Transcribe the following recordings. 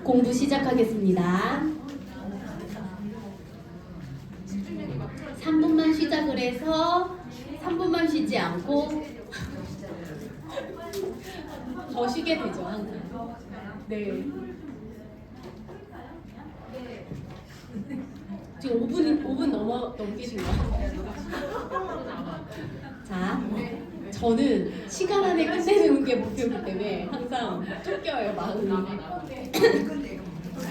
공부 시작하겠습니다. 3분만 시작을 해서 3분만 쉬지 않고 더 쉬게 되죠, 항상. 네. 지금 5분 넘기신 거 같아요. 자, 저는 시간 안에 끝내는 게 목표이기 때문에 항상 쫓겨요, 마음이.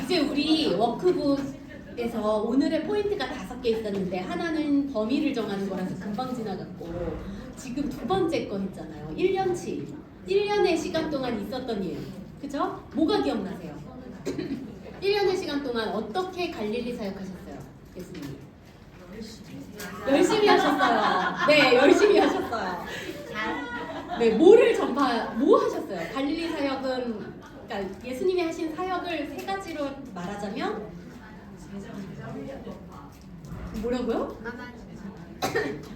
이제 우리 워크북에서 오늘의 포인트가 5개 있었는데 하나는 범위를 정하는 거라서 금방 지나갔고, 지금 두 번째 거 했잖아요. 1년치. 1년의 시간 동안 있었던 일. 그죠? 뭐가 기억나세요? 1년의 시간 동안 어떻게 갈릴리 사역하셨어요? 예수님. 열심히 하셨어요. 네, 열심히 하셨어요. 네, 뭐 하셨어요? 갈릴리 사역은, 그러니까 예수님이 하신 사역을 3가지로 말하자면 뭐라고요?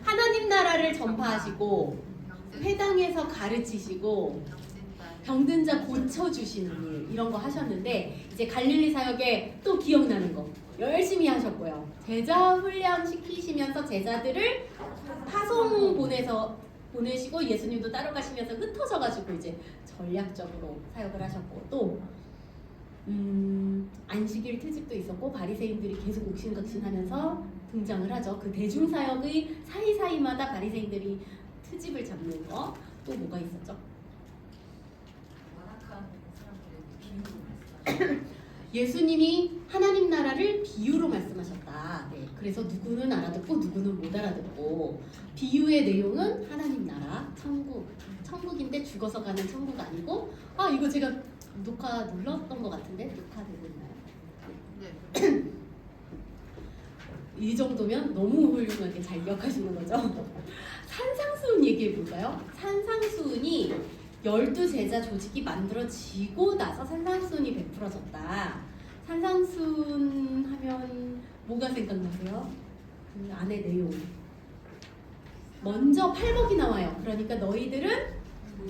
하나님 나라를 전파하시고, 회당에서 가르치시고, 병든 자 고쳐주시는 일, 이런 거 하셨는데, 이제 갈릴리 사역에 또 기억나는 거 열심히 하셨고요. 제자 훈련 시키시면서 제자들을 파송 보내시고 예수님도 따라가시면서 흩어져가지고 이제 전략적으로 사역을 하셨고, 또 안식일 특집도 있었고 바리새인들이 계속 옥신각신하면서 등장을 하죠. 그 대중사역의 사이사이마다 바리새인들이 트집을 잡는 거. 또 뭐가 있었죠? 예수님이 하나님 나라를 비유로 말씀하셨다. 네, 그래서 누구는 알아듣고 누구는 못 알아듣고, 비유의 내용은 하나님 나라, 천국인데 죽어서 가는 천국 아니고, 이거 제가 녹화 눌렀던 것 같은데 녹화되고 있나요? 네. 이 정도면 너무 훌륭하게 잘 기억하시는 거죠? 산상수훈 얘기해 볼까요? 산상수훈이 12제자 조직이 만들어지고 나서 산상수훈이 베풀어졌다. 산상수훈 하면 뭐가 생각나세요? 그 안에 내용. 먼저 팔복이 나와요. 그러니까 너희들은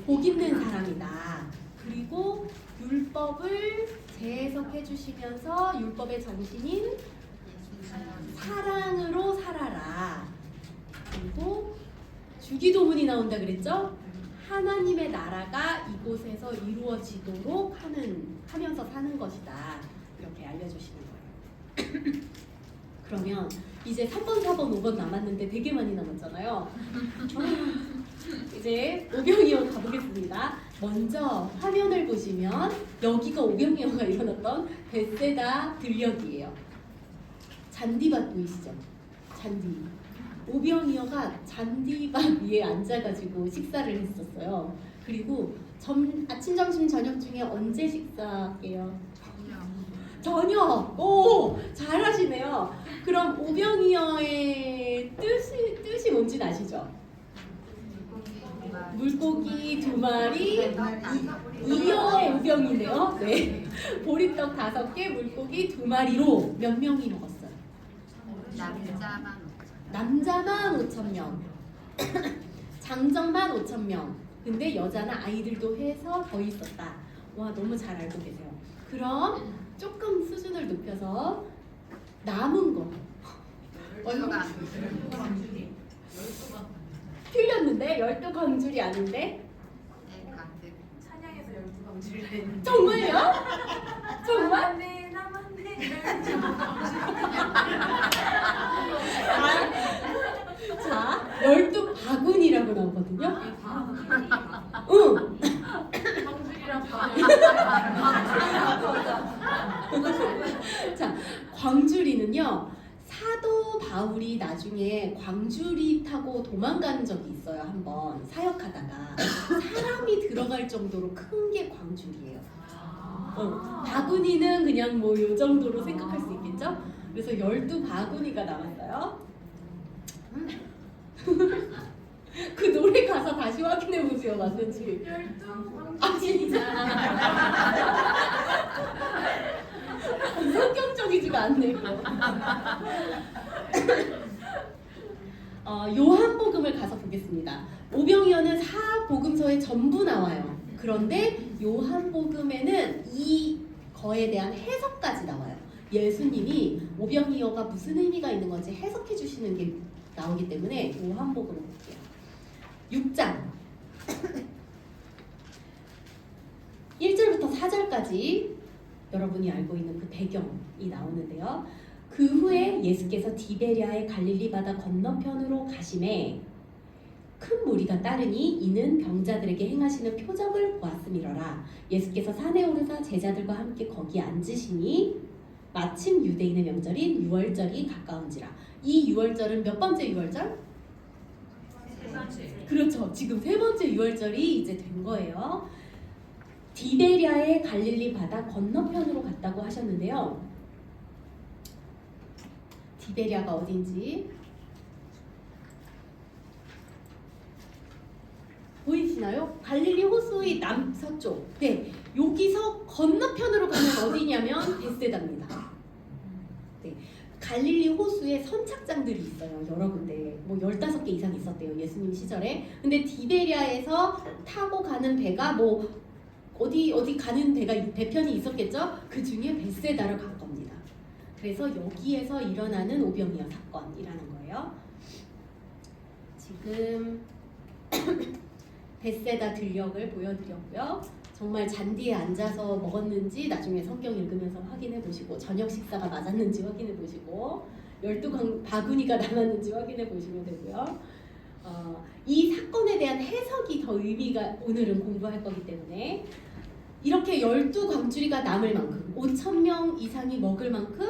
복 있는 사람이다. 그리고 율법을 재해석해 주시면서 율법의 전신인 사랑으로 살아라. 그리고 주기도문이 나온다 그랬죠? 하나님의 나라가 이곳에서 이루어지도록 하면서 사는 것이다. 이렇게 알려주시는 거예요. 그러면 이제 3번, 4번, 5번 남았는데 되게 많이 남았잖아요. 이제 오병이어 가보겠습니다. 먼저 화면을 보시면 여기가 오병이어가 일어났던 벳세다 들녘이에요. 잔디밭 보이시죠? 잔디. 오병이어가 잔디밭 위에 앉아가지고 식사를 했었어요. 그리고 아침, 점심, 저녁 중에 언제 식사해요? 저녁! 오! 잘하시네요. 그럼 오병이어의 뜻이 뭔지 아시죠? 물고기 2마리, 이어의 오병이네요. 네. 보리떡 5개, 물고기 2마리로 몇 명이 먹었어요? 남자만 5,000명, 장정만 5,000명. 근데 여자나 아이들도 해서 더 있었다. 와, 너무 잘 알고 계세요. 그럼 조금 수준을 높여서 남은 거. 틀렸는데? 12광줄이 아닌데? 찬양에서 12광줄이라 했는데. 정말요? 정말? 네, 남았네. 자, 12바구니라고 나오거든요. 응. 자, 광주리는요, 사도 바울이 나중에 광주리 타고 도망간 적이 있어요. 한번 사역하다가 사람이 들어갈 정도로 큰 게 광주리예요. 바구니는 그냥 뭐 요 정도로 생각할 수 있겠죠? 그래서 12바구니가 남았어요. 그 노래 가사 다시 확인해 보세요. 맞는지. 12광줄. 진짜. 성경적이지가 않네요. 요한복음을 가서 보겠습니다. 오병이어는 사복음서에 전부 나와요. 그런데 요한복음에는 이 거에 대한 해석까지 나와요. 예수님이 오병이어가 무슨 의미가 있는 건지 해석해 주시는 게 나오기 때문에 요한복음을 볼게요. 6장 1절부터 4절까지 여러분이 알고 있는 그 배경이 나오는데요. 그 후에 예수께서 디베랴의 갈릴리 바다 건너편으로 가심에 큰 무리가 따르니 이는 병자들에게 행하시는 표적을 보았음이러라. 예수께서 산에 오르사 제자들과 함께 거기 앉으시니 마침 유대인의 명절인 유월절이 가까운지라. 이 유월절은 몇 번째 유월절? 세 번째. 그렇죠. 지금 세 번째 유월절이 이제 된 거예요. 디베랴의 갈릴리 바다 건너편으로 갔다고 하셨는데요. 디베랴가 어딘지 보이시나요? 갈릴리 호수의 남서쪽. 네, 여기서 건너편으로 가면 어디냐면 베세다입니다. 네, 갈릴리 호수에 선착장들이 있어요. 여러 군데. 뭐 15개 이상 있었대요. 예수님 시절에. 근데 디베랴에서 타고 가는 배가 뭐 어디 가는 배편이 있었겠죠? 그 중에 베세다를 간 겁니다. 그래서 여기에서 일어나는 오병이어 사건이라는 거예요. 지금 베세다 들녘을 보여드렸고요. 정말 잔디에 앉아서 먹었는지 나중에 성경 읽으면서 확인해 보시고, 저녁 식사가 맞았는지 확인해 보시고, 12바구니가 남았는지 확인해 보시면 되고요. 이 사건에 대한 해석이 더 의미가, 오늘은 공부할 거기 때문에 이렇게 12광주리가 남을 만큼 5,000명 이상이 먹을 만큼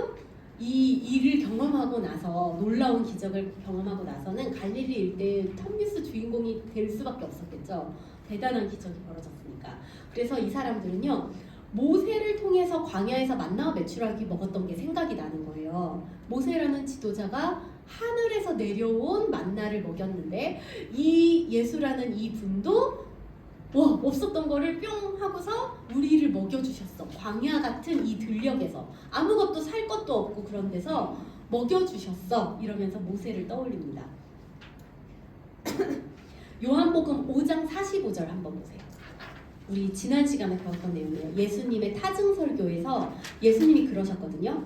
이 일을 경험하고 나서, 놀라운 기적을 경험하고 나서는 갈릴리 일대의 톱니스 주인공이 될 수밖에 없었겠죠. 대단한 기적이 벌어졌으니까. 그래서 이 사람들은요, 모세를 통해서 광야에서 만나와 메추라기 먹었던 게 생각이 나는 거예요. 모세라는 지도자가 하늘에서 내려온 만나를 먹였는데 이 예수라는 이 분도 없었던 거를 뿅 하고서 우리를 먹여주셨어. 광야 같은 이 들녘에서 아무것도 살 것도 없고 그런 데서 먹여주셨어. 이러면서 모세를 떠올립니다. 요한복음 5장 45절 한번 보세요. 우리 지난 시간에 배웠던 내용이에요. 예수님의 타증설교에서 예수님이 그러셨거든요.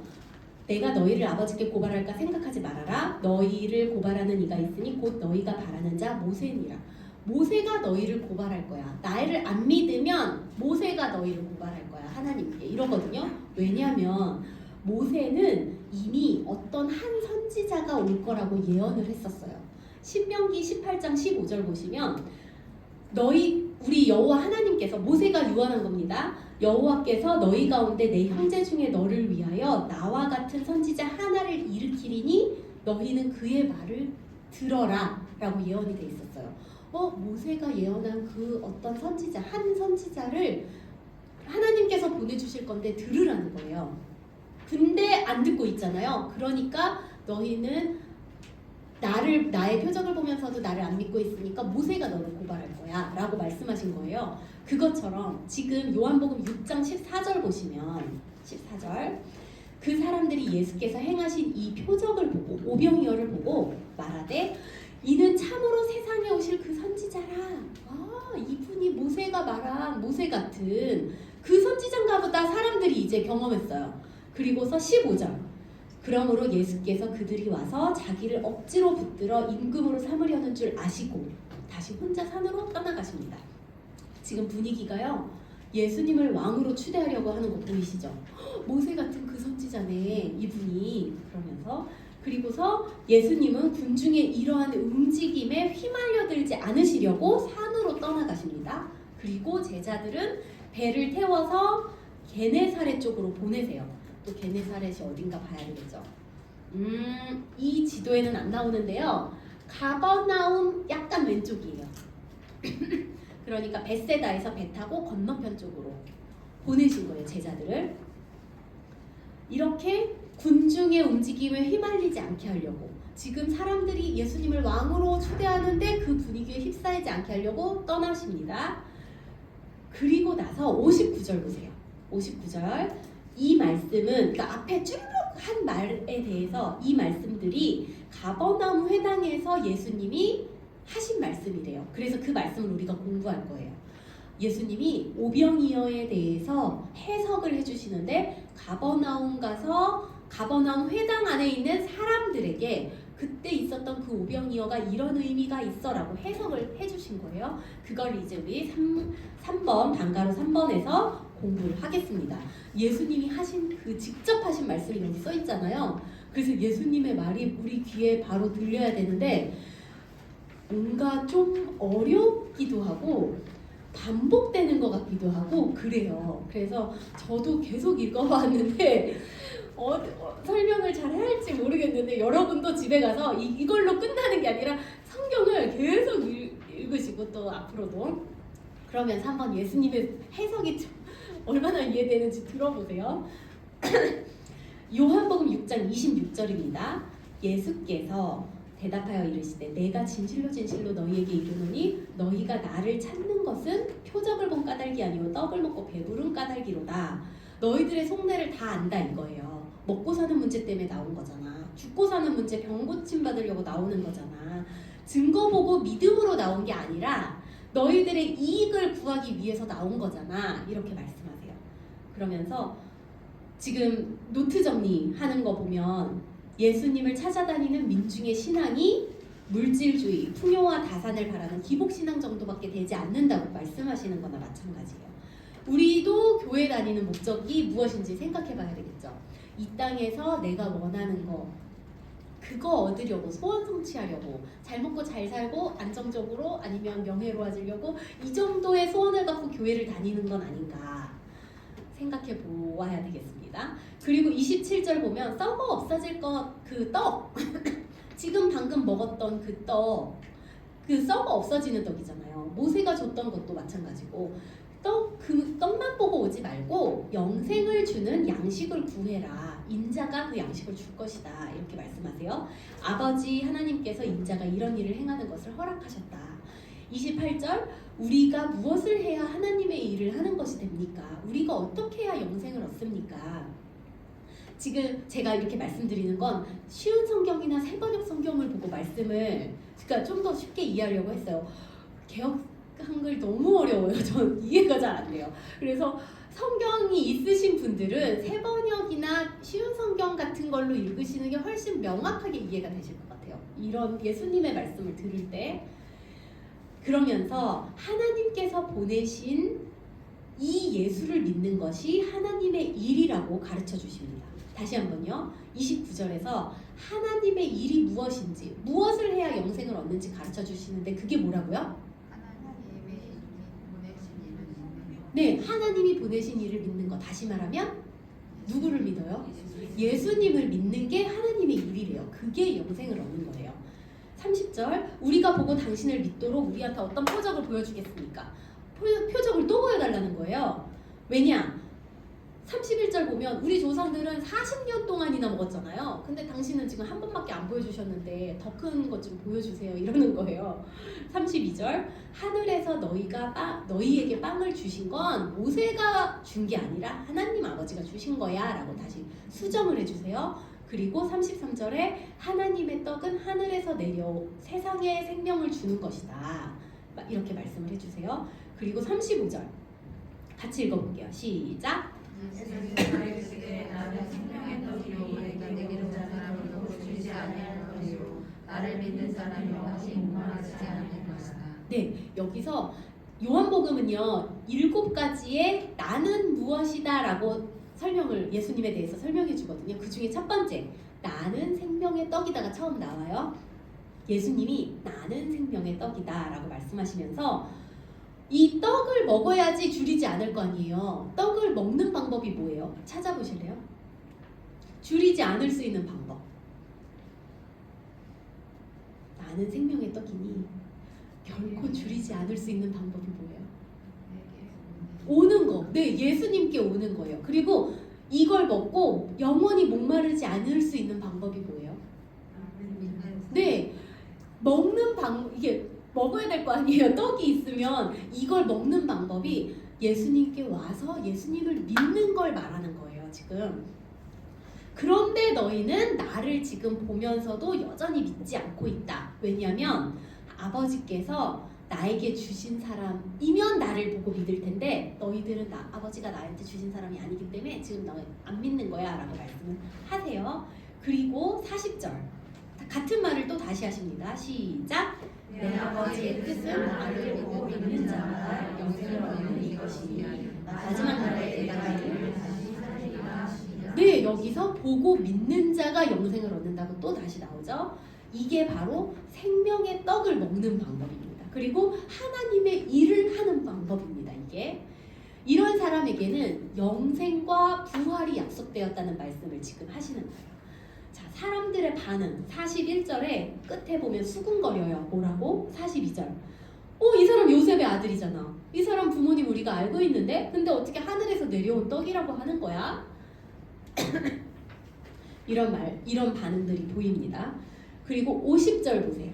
내가 너희를 아버지께 고발할까 생각하지 말아라. 너희를 고발하는 이가 있으니 곧 너희가 바라는 자 모세니라. 모세가 너희를 고발할 거야. 나를 안 믿으면 모세가 너희를 고발할 거야. 하나님께 이러거든요. 왜냐하면 모세는 이미 어떤 한 선지자가 올 거라고 예언을 했었어요. 신명기 18장 15절 보시면 우리 여호와 하나님께서, 모세가 유언한 겁니다. 여호와께서 너희 가운데 내 형제 중에 너를 위하여 나와 같은 선지자 하나를 일으키리니 너희는 그의 말을 들어라 라고 예언이 돼 있었어요. 모세가 예언한 그 어떤 선지자, 한 선지자를 하나님께서 보내주실 건데 들으라는 거예요. 근데 안 듣고 있잖아요. 그러니까 너희는 나의 표적을 보면서도 나를 안 믿고 있으니까 모세가 너를 고발할 거야 라고 말씀하신 거예요. 그것처럼 지금 요한복음 6장 14절 보시면 14절 그 사람들이 예수께서 행하신 이 표적을 보고 오병이어를 보고 말하되 이는 참으로 세상에 오실 그 선지자라. 이분이 모세가 말한 모세 같은 그 선지자인가 보다 사람들이 이제 경험했어요. 그리고서 15절 그러므로 예수께서 그들이 와서 자기를 억지로 붙들어 임금으로 삼으려는 줄 아시고 다시 혼자 산으로 떠나가십니다. 지금 분위기가요, 예수님을 왕으로 추대하려고 하는 거 보이시죠? 모세 같은 그 선지자네 이분이. 그러면서 그리고서 예수님은 군중의 이러한 움직임에 휘말려들지 않으시려고 산으로 떠나가십니다. 그리고 제자들은 배를 태워서 게네사렛 쪽으로 보내세요. 또 게네사렛이 어딘가 봐야 되겠죠. 이 지도에는 안 나오는데요. 가버나움 약간 왼쪽이에요. 그러니까 베세다에서 배 타고 건너편 쪽으로 보내신 거예요, 제자들을. 이렇게 군중의 움직임에 휘말리지 않게 하려고, 지금 사람들이 예수님을 왕으로 추대하는데 그 분위기에 휩싸이지 않게 하려고 떠나십니다. 그리고 나서 59절 보세요. 59절 이 말씀은, 그러니까 앞에 쭉 한 말에 대해서 이 말씀들이 가버나움 회당에서 예수님이 하신 말씀이래요. 그래서 그 말씀을 우리가 공부할 거예요. 예수님이 오병이어에 대해서 해석을 해주시는데 가버나움 가서 가버나움 회당 안에 있는 사람들에게 그때 있었던 그 오병이어가 이런 의미가 있어라고 해석을 해주신 거예요. 그걸 이제 우리 3번 방가로 3번에서 공부를 하겠습니다. 예수님이 하신 그 직접 하신 말씀이 여기 써 있잖아요. 그래서 예수님의 말이 우리 귀에 바로 들려야 되는데 뭔가 좀 어렵기도 하고 반복되는 것 같기도 하고 그래요. 그래서 저도 계속 읽어봤는데 설명을 잘 해야 할지 모르겠는데 여러분도 집에 가서 이걸로 끝나는 게 아니라 성경을 계속 읽으시고 또 앞으로도 그러면서 한번 예수님의 해석이 좀 얼마나 이해되는지 들어보세요. 요한복음 6장 26절입니다. 예수께서 대답하여 이르시되 내가 진실로 진실로 너희에게 이르노니 너희가 나를 찾는 것은 표적을 본 까닭이 아니오 떡을 먹고 배부른 까닭이로다. 너희들의 속내를 다 안다 이거예요. 먹고 사는 문제 때문에 나온 거잖아. 죽고 사는 문제 병 고침 받으려고 나오는 거잖아. 증거 보고 믿음으로 나온 게 아니라 너희들의 이익을 구하기 위해서 나온 거잖아. 이렇게 말씀하세요. 그러면서 지금 노트 정리하는 거 보면 예수님을 찾아다니는 민중의 신앙이 물질주의, 풍요와 다산을 바라는 기복신앙 정도밖에 되지 않는다고 말씀하시는 거나 마찬가지예요. 우리도 교회 다니는 목적이 무엇인지 생각해 봐야 되겠죠. 이 땅에서 내가 원하는 거 그거 얻으려고 소원 성취하려고 잘 먹고 잘 살고 안정적으로 아니면 명예로워지려고 이 정도의 소원을 갖고 교회를 다니는 건 아닌가 생각해 보아야 되겠습니다. 그리고 27절 보면 썩어 없어질 것 그 떡 지금 방금 먹었던 그 떡 그 썩어 없어지는 떡이잖아요. 모세가 줬던 것도 마찬가지고 그 떡만 보고 오지 말고 영생을 주는 양식을 구해라. 인자가 그 양식을 줄 것이다. 이렇게 말씀하세요. 아버지 하나님께서 인자가 이런 일을 행하는 것을 허락하셨다. 28절 우리가 무엇을 해야 하나님의 일을 하는 것이 됩니까? 우리가 어떻게 해야 영생을 얻습니까? 지금 제가 이렇게 말씀드리는 건 쉬운 성경이나 새번역 성경을 보고 말씀을 그러니까 좀 더 쉽게 이해하려고 했어요. 개역 한글 너무 어려워요. 전 이해가 잘 안 돼요. 그래서 성경이 있으신 분들은 새번역이나 쉬운 성경 같은 걸로 읽으시는 게 훨씬 명확하게 이해가 되실 것 같아요. 이런 예수님의 말씀을 들을 때 그러면서 하나님께서 보내신 이 예수를 믿는 것이 하나님의 일이라고 가르쳐 주십니다. 다시 한번요. 29절에서 하나님의 일이 무엇인지 무엇을 해야 영생을 얻는지 가르쳐 주시는데 그게 뭐라고요? 네, 하나님이 보내신 일을 믿는 거. 다시 말하면 누구를 믿어요? 예수님을 믿는 게 하나님의 일이래요. 그게 영생을 얻는 거예요. 30절 우리가 보고 당신을 믿도록 우리한테 어떤 표적을 보여주겠습니까? 표적을 또 보여달라는 거예요. 왜냐? 31절 보면 우리 조상들은 40년 동안이나 먹었잖아요. 근데 당신은 지금 한 번밖에 안 보여주셨는데 더 큰 것 좀 보여주세요. 이러는 거예요. 32절 하늘에서 너희에게 빵을 주신 건 모세가 준 게 아니라 하나님 아버지가 주신 거야 라고 다시 수정을 해주세요. 그리고 33절에 하나님의 떡은 하늘에서 내려 세상에 생명을 주는 것이다. 이렇게 말씀을 해주세요. 그리고 35절 같이 읽어볼게요. 시작. 나는 생명의 떡이요 내게로 온 사람으로 주지 아니할 것이요 나를 믿는 사람이 영원히 목마르지 않을 것이다. 네, 여기서 요한복음은요 7가지의 나는 무엇이다 라고 예수님에 대해서 설명해 주거든요. 그 중에 첫 번째 나는 생명의 떡이다가 처음 나와요. 예수님이 나는 생명의 떡이다 라고 말씀하시면서 이 떡을 먹어야지 줄이지 않을 거 아니에요. 떡을 먹는 방법이 뭐예요? 찾아보실래요? 줄이지 않을 수 있는 방법. 나는 생명의 떡이니 결코 줄이지 않을 수 있는 방법이 뭐예요? 오는 거. 네, 예수님께 오는 거예요. 그리고 이걸 먹고 영원히 목마르지 않을 수 있는 방법이 뭐예요? 네, 이게 먹어야 될 거 아니에요. 떡이 있으면 이걸 먹는 방법이 예수님께 와서 예수님을 믿는 걸 말하는 거예요. 지금. 그런데 너희는 나를 지금 보면서도 여전히 믿지 않고 있다. 왜냐하면 아버지께서 나에게 주신 사람이면 나를 보고 믿을 텐데 너희들은 아버지가 나한테 주신 사람이 아니기 때문에 지금 너 안 믿는 거야 라고 말씀을 하세요. 그리고 40절 같은 말을 또 다시 하십니다. 시작. 내 아버지의 뜻은 나를 보고 믿는 자마다 영생을 얻는 이것이니 마지막 날에 내가 이를 다시 살리리라 하시니라. 네, 여기서 보고 믿는 자가 영생을 얻는다고 또 다시 나오죠. 이게 바로 생명의 떡을 먹는 방법입니다. 그리고 하나님의 일을 하는 방법입니다. 이게 이런 사람에게는 영생과 부활이 약속되었다는 말씀을 지금 하시는 거예요. 자, 사람들의 반응 41절에 끝에 보면 수군거려요. 뭐라고? 42절. 이 사람 요셉의 아들이잖아. 이 사람 부모님 우리가 알고 있는데 근데 어떻게 하늘에서 내려온 떡이라고 하는 거야? 이런 반응들이 보입니다. 그리고 50절 보세요.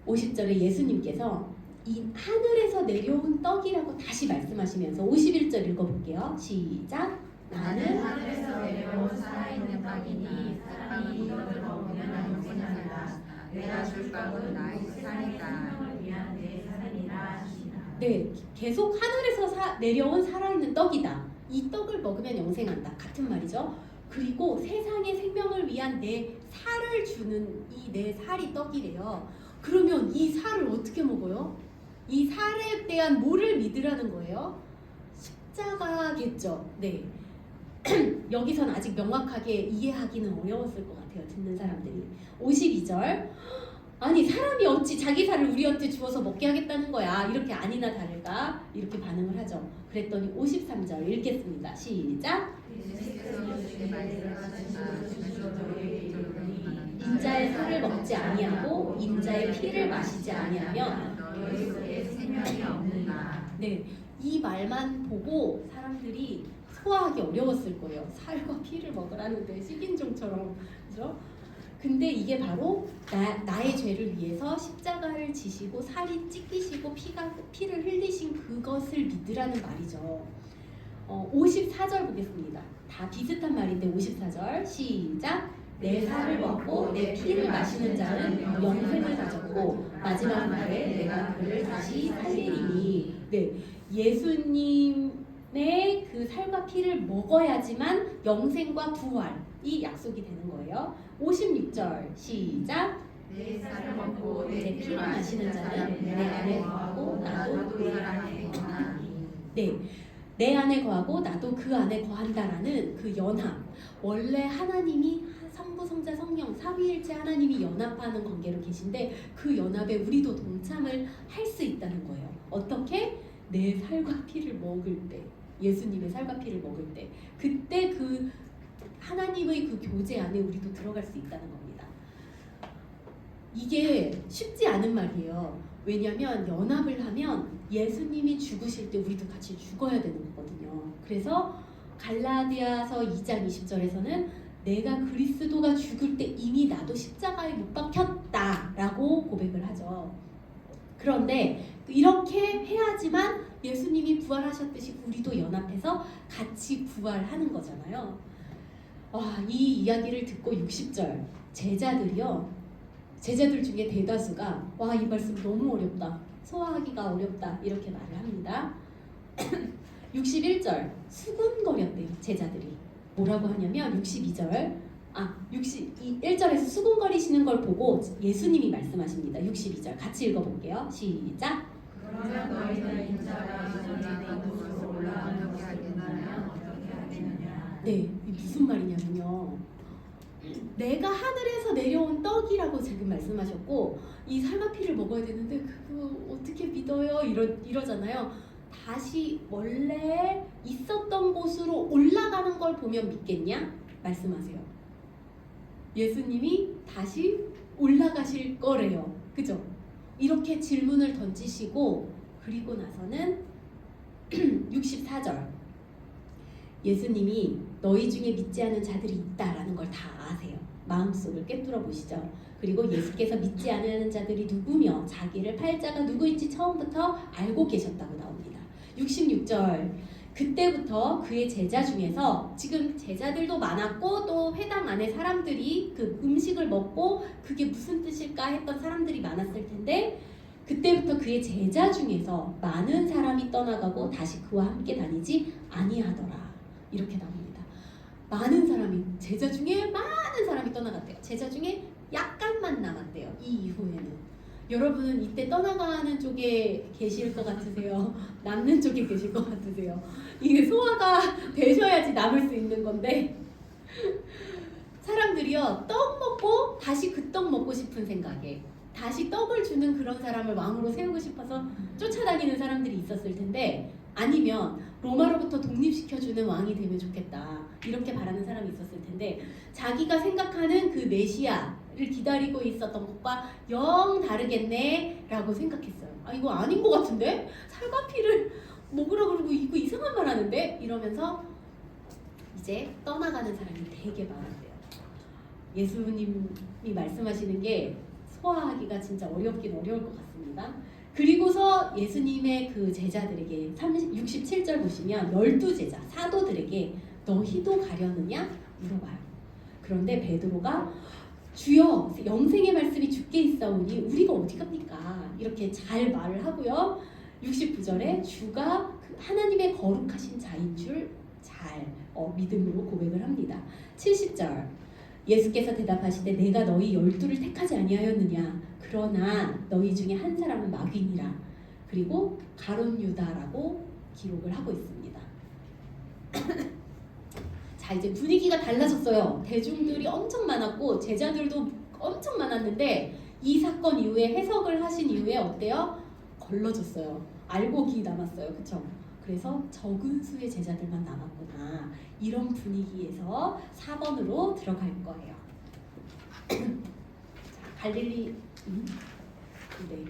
50절에 예수님께서 이 하늘에서 내려온 떡이라고 다시 말씀하시면서 51절 읽어볼게요. 시작. 나는 하늘에서 내려온 살아있는 떡이니 사람이 이것을 먹으면 영생하리라. 내가 줄 떡은 나의 세상이다. 생명을 위한 내 살이라 하시니라. 네, 계속 하늘에서 내려온 살아있는 떡이다. 이 떡을 먹으면 영생한다. 같은 말이죠. 그리고 세상의 생명을 위한 내 살을 주는 이 내 살이 떡이래요. 그러면 이 살을 어떻게 먹어요? 이 살에 대한 뭐를 믿으라는 거예요? 십자가겠죠. 네. 여기선 아직 명확하게 이해하기는 어려웠을 것 같아요. 듣는 사람들이. 52절. 아니 사람이 어찌 자기 살을 우리한테 주어서 먹게 하겠다는 거야. 이렇게 아니나 다를까? 이렇게 반응을 하죠. 그랬더니 53절 읽겠습니다. 시작. 인자의 살을 먹지 아니하고 인자의 피를 마시지 아니하면 너희 속에 생명이 없느니라. 네, 이 말만 보고 사람들이 소화하기 어려웠을 거예요. 살과 피를 먹으라는데 식인종처럼, 그죠? 근데 이게 바로 나의 죄를 위해서 십자가를 지시고 살이 찢기시고 피를 흘리신 그것을 믿으라는 말이죠. 54절 보겠습니다. 다 비슷한 말인데 54절 시작. 내 살을 먹고 내 피를 마시는 자는 영생을 가졌고 마지막 날에 내가 그를 다시 살리리니. 네, 예수님의 그 살과 피를 먹어야지만 영생과 부활이 약속이 되는 거예요. 56절 시작. 내 살을 먹고 내 피를 마시는 자는 내 안에 거하고 나도 그 안에 거하니. 네, 내 안에 거하고 나도 그 안에 거한다라는 그 연합. 원래 하나님이 성부, 성자, 성령 삼위일체 하나님이 연합하는 관계로 계신데 그 연합에 우리도 동참을 할 수 있다는 거예요. 어떻게? 내 살과 피를 먹을 때, 예수님의 살과 피를 먹을 때, 그때 그 하나님의 그 교제 안에 우리도 들어갈 수 있다는 겁니다. 이게 쉽지 않은 말이에요. 왜냐하면 연합을 하면 예수님이 죽으실 때 우리도 같이 죽어야 되는 거거든요. 그래서 갈라디아서 2장 20절에서는 내가 그리스도가 죽을 때 이미 나도 십자가에 못 박혔다라고 고백을 하죠. 그런데 이렇게 해야지만 예수님이 부활하셨듯이 우리도 연합해서 같이 부활하는 거잖아요. 와, 이 이야기를 듣고 60절 제자들 중에 대다수가 와, 이 말씀 너무 어렵다, 소화하기가 어렵다 이렇게 말을 합니다. 61절 수군거렸대요. 제자들이 뭐라고 하냐면 61절에서 수군거리시는 걸 보고 예수님이 말씀하십니다. 62절 같이 읽어볼게요. 시작. 그러면 너희는 인자가 이전에 곳으로 올라가게 하겠다면 어떻게 하겠느냐. 네, 이게 무슨 말이냐면요. 내가 하늘에서 내려온 떡이라고 지금 말씀하셨고 이 살과 피를 먹어야 되는데 그거 어떻게 믿어요? 이러잖아요. 다시 원래 있었던 곳으로 올라가는 걸 보면 믿겠냐? 말씀하세요. 예수님이 다시 올라가실 거래요. 그죠? 이렇게 질문을 던지시고 그리고 나서는 64절 예수님이 너희 중에 믿지 않은 자들이 있다라는 걸 다 아세요. 마음속을 꿰뚫어 보시죠. 그리고 예수께서 믿지 않은 자들이 누구며 자기를 팔 자가 누구인지 처음부터 알고 계셨다고 나옵니다. 66절 그때부터 그의 제자 중에서 지금 제자들도 많았고 또 회당 안에 사람들이 그 음식을 먹고 그게 무슨 뜻일까 했던 사람들이 많았을 텐데 그때부터 그의 제자 중에서 많은 사람이 떠나가고 다시 그와 함께 다니지 아니하더라. 이렇게 나옵니다. 많은 사람이, 제자 중에 많은 사람이 떠나갔대요. 제자 중에 약간만 남았대요. 이 이후에는. 여러분 이때 떠나가는 쪽에 계실 것 같으세요? 남는 쪽에 계실 것 같으세요? 이게 소화가 되셔야지 남을 수 있는 건데 사람들이요, 떡 먹고 다시 그 떡 먹고 싶은 생각에 다시 떡을 주는 그런 사람을 왕으로 세우고 싶어서 쫓아다니는 사람들이 있었을 텐데, 아니면 로마로부터 독립시켜주는 왕이 되면 좋겠다 이렇게 바라는 사람이 있었을 텐데, 자기가 생각하는 그 메시아를 기다리고 있었던 것과 영 다르겠네 라고 생각했어요. 아, 이거 아닌 것 같은데? 살과피를 먹으라 그러고 이거 이상한 말 하는데? 이러면서 이제 떠나가는 사람이 되게 많았대요. 예수님이 말씀하시는 게 소화하기가 진짜 어렵긴 어려울 것 같습니다. 그리고서 예수님의 그 제자들에게 67절 보시면 12제자 사도들에게 너희도 가려느냐 물어봐요. 그런데 베드로가 주여 영생의 말씀이 주께 있사오니 우리가 어디 갑니까? 이렇게 잘 말을 하고요. 69절에 주가 하나님의 거룩하신 자인 줄 잘 믿음으로 고백을 합니다. 70절 예수께서 대답하시되 내가 너희 12를 택하지 아니하였느냐? 그러나 너희 중에 한 사람은 마귀니라. 그리고 가룟 유다라고 기록을 하고 있습니다. 자, 이제 분위기가 달라졌어요. 대중들이 엄청 많았고 제자들도 엄청 많았는데 이 사건 이후에 해석을 하신 이후에 어때요? 걸러졌어요. 알곡이 남았어요. 그쵸? 그래서 적은 수의 제자들만 남았구나. 이런 분위기에서 4번으로 들어갈 거예요. 자, 갈릴리 네.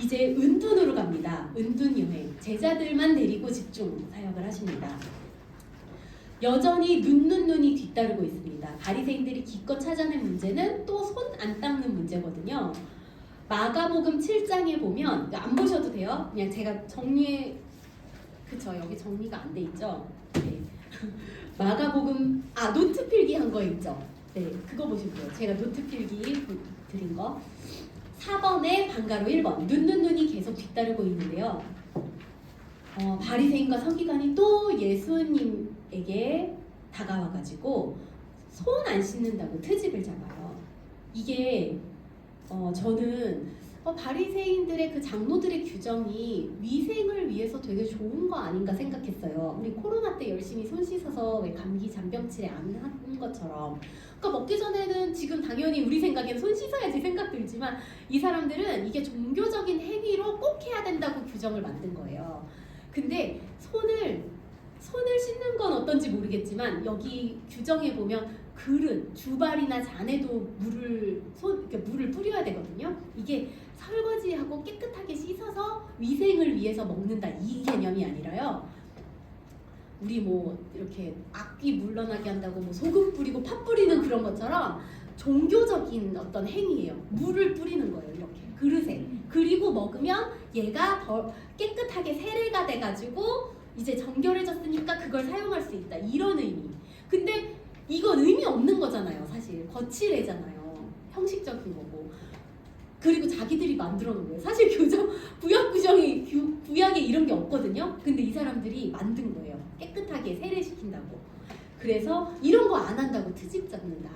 이제 은둔으로 갑니다. 은둔 여행. 제자들만 데리고 집중 사역을 하십니다. 여전히 눈이 뒤따르고 있습니다. 바리새인들이 기껏 찾아낸 문제는 또 손 안 닦는 문제거든요. 마가복음 7장에 보면 안 보셔도 돼요. 그냥 제가 정리해. 그쵸, 여기 정리가 안 돼 있죠. 네. 마가복음 노트 필기 한 거 있죠. 네, 그거 보시면 돼요. 제가 노트 필기 드린 거. 4번에 방가로 1번 눈이 계속 뒤따르고 있는데요. 바리새인과 서기관이 또 예수님에게 다가와가지고 손 안 씻는다고 트집을 잡아요. 이게 저는 바리새인들의 그 장로들의 규정이 위생을 위해서 되게 좋은 거 아닌가 생각했어요. 우리 코로나 때 열심히 손 씻어서 왜 감기 잔병치레 안 하는 것처럼. 그러니까 먹기 전에는 지금 당연히 우리 생각엔 손 씻어야지 생각 들지만 이 사람들은 이게 종교적인 행위로 꼭 해야 된다고 규정을 만든 거예요. 근데 손을 씻는 건 어떤지 모르겠지만 여기 규정에 보면 그릇, 주발이나 잔에도 물을 뿌려야 되거든요. 이게 설거지하고 깨끗하게 씻어서 위생을 위해서 먹는다 이 개념이 아니라요. 우리 뭐 이렇게 악귀 물러나게 한다고 뭐 소금 뿌리고 팥 뿌리는 그런 것처럼 종교적인 어떤 행위예요. 물을 뿌리는 거예요. 이렇게 그릇에. 그리고 먹으면 얘가 더 깨끗하게 세례가 돼가지고 이제 정결해졌으니까 그걸 사용할 수 있다. 이런 의미. 근데 이건 의미 없는 거잖아요. 사실 거칠애잖아요. 형식적인 거고. 그리고 자기들이 만들어 놓은 거예요. 사실 구약에 이런 게 없거든요. 근데 이 사람들이 만든 거예요. 깨끗하게 세례시킨다고. 그래서 이런 거 안 한다고 트집 잡는다.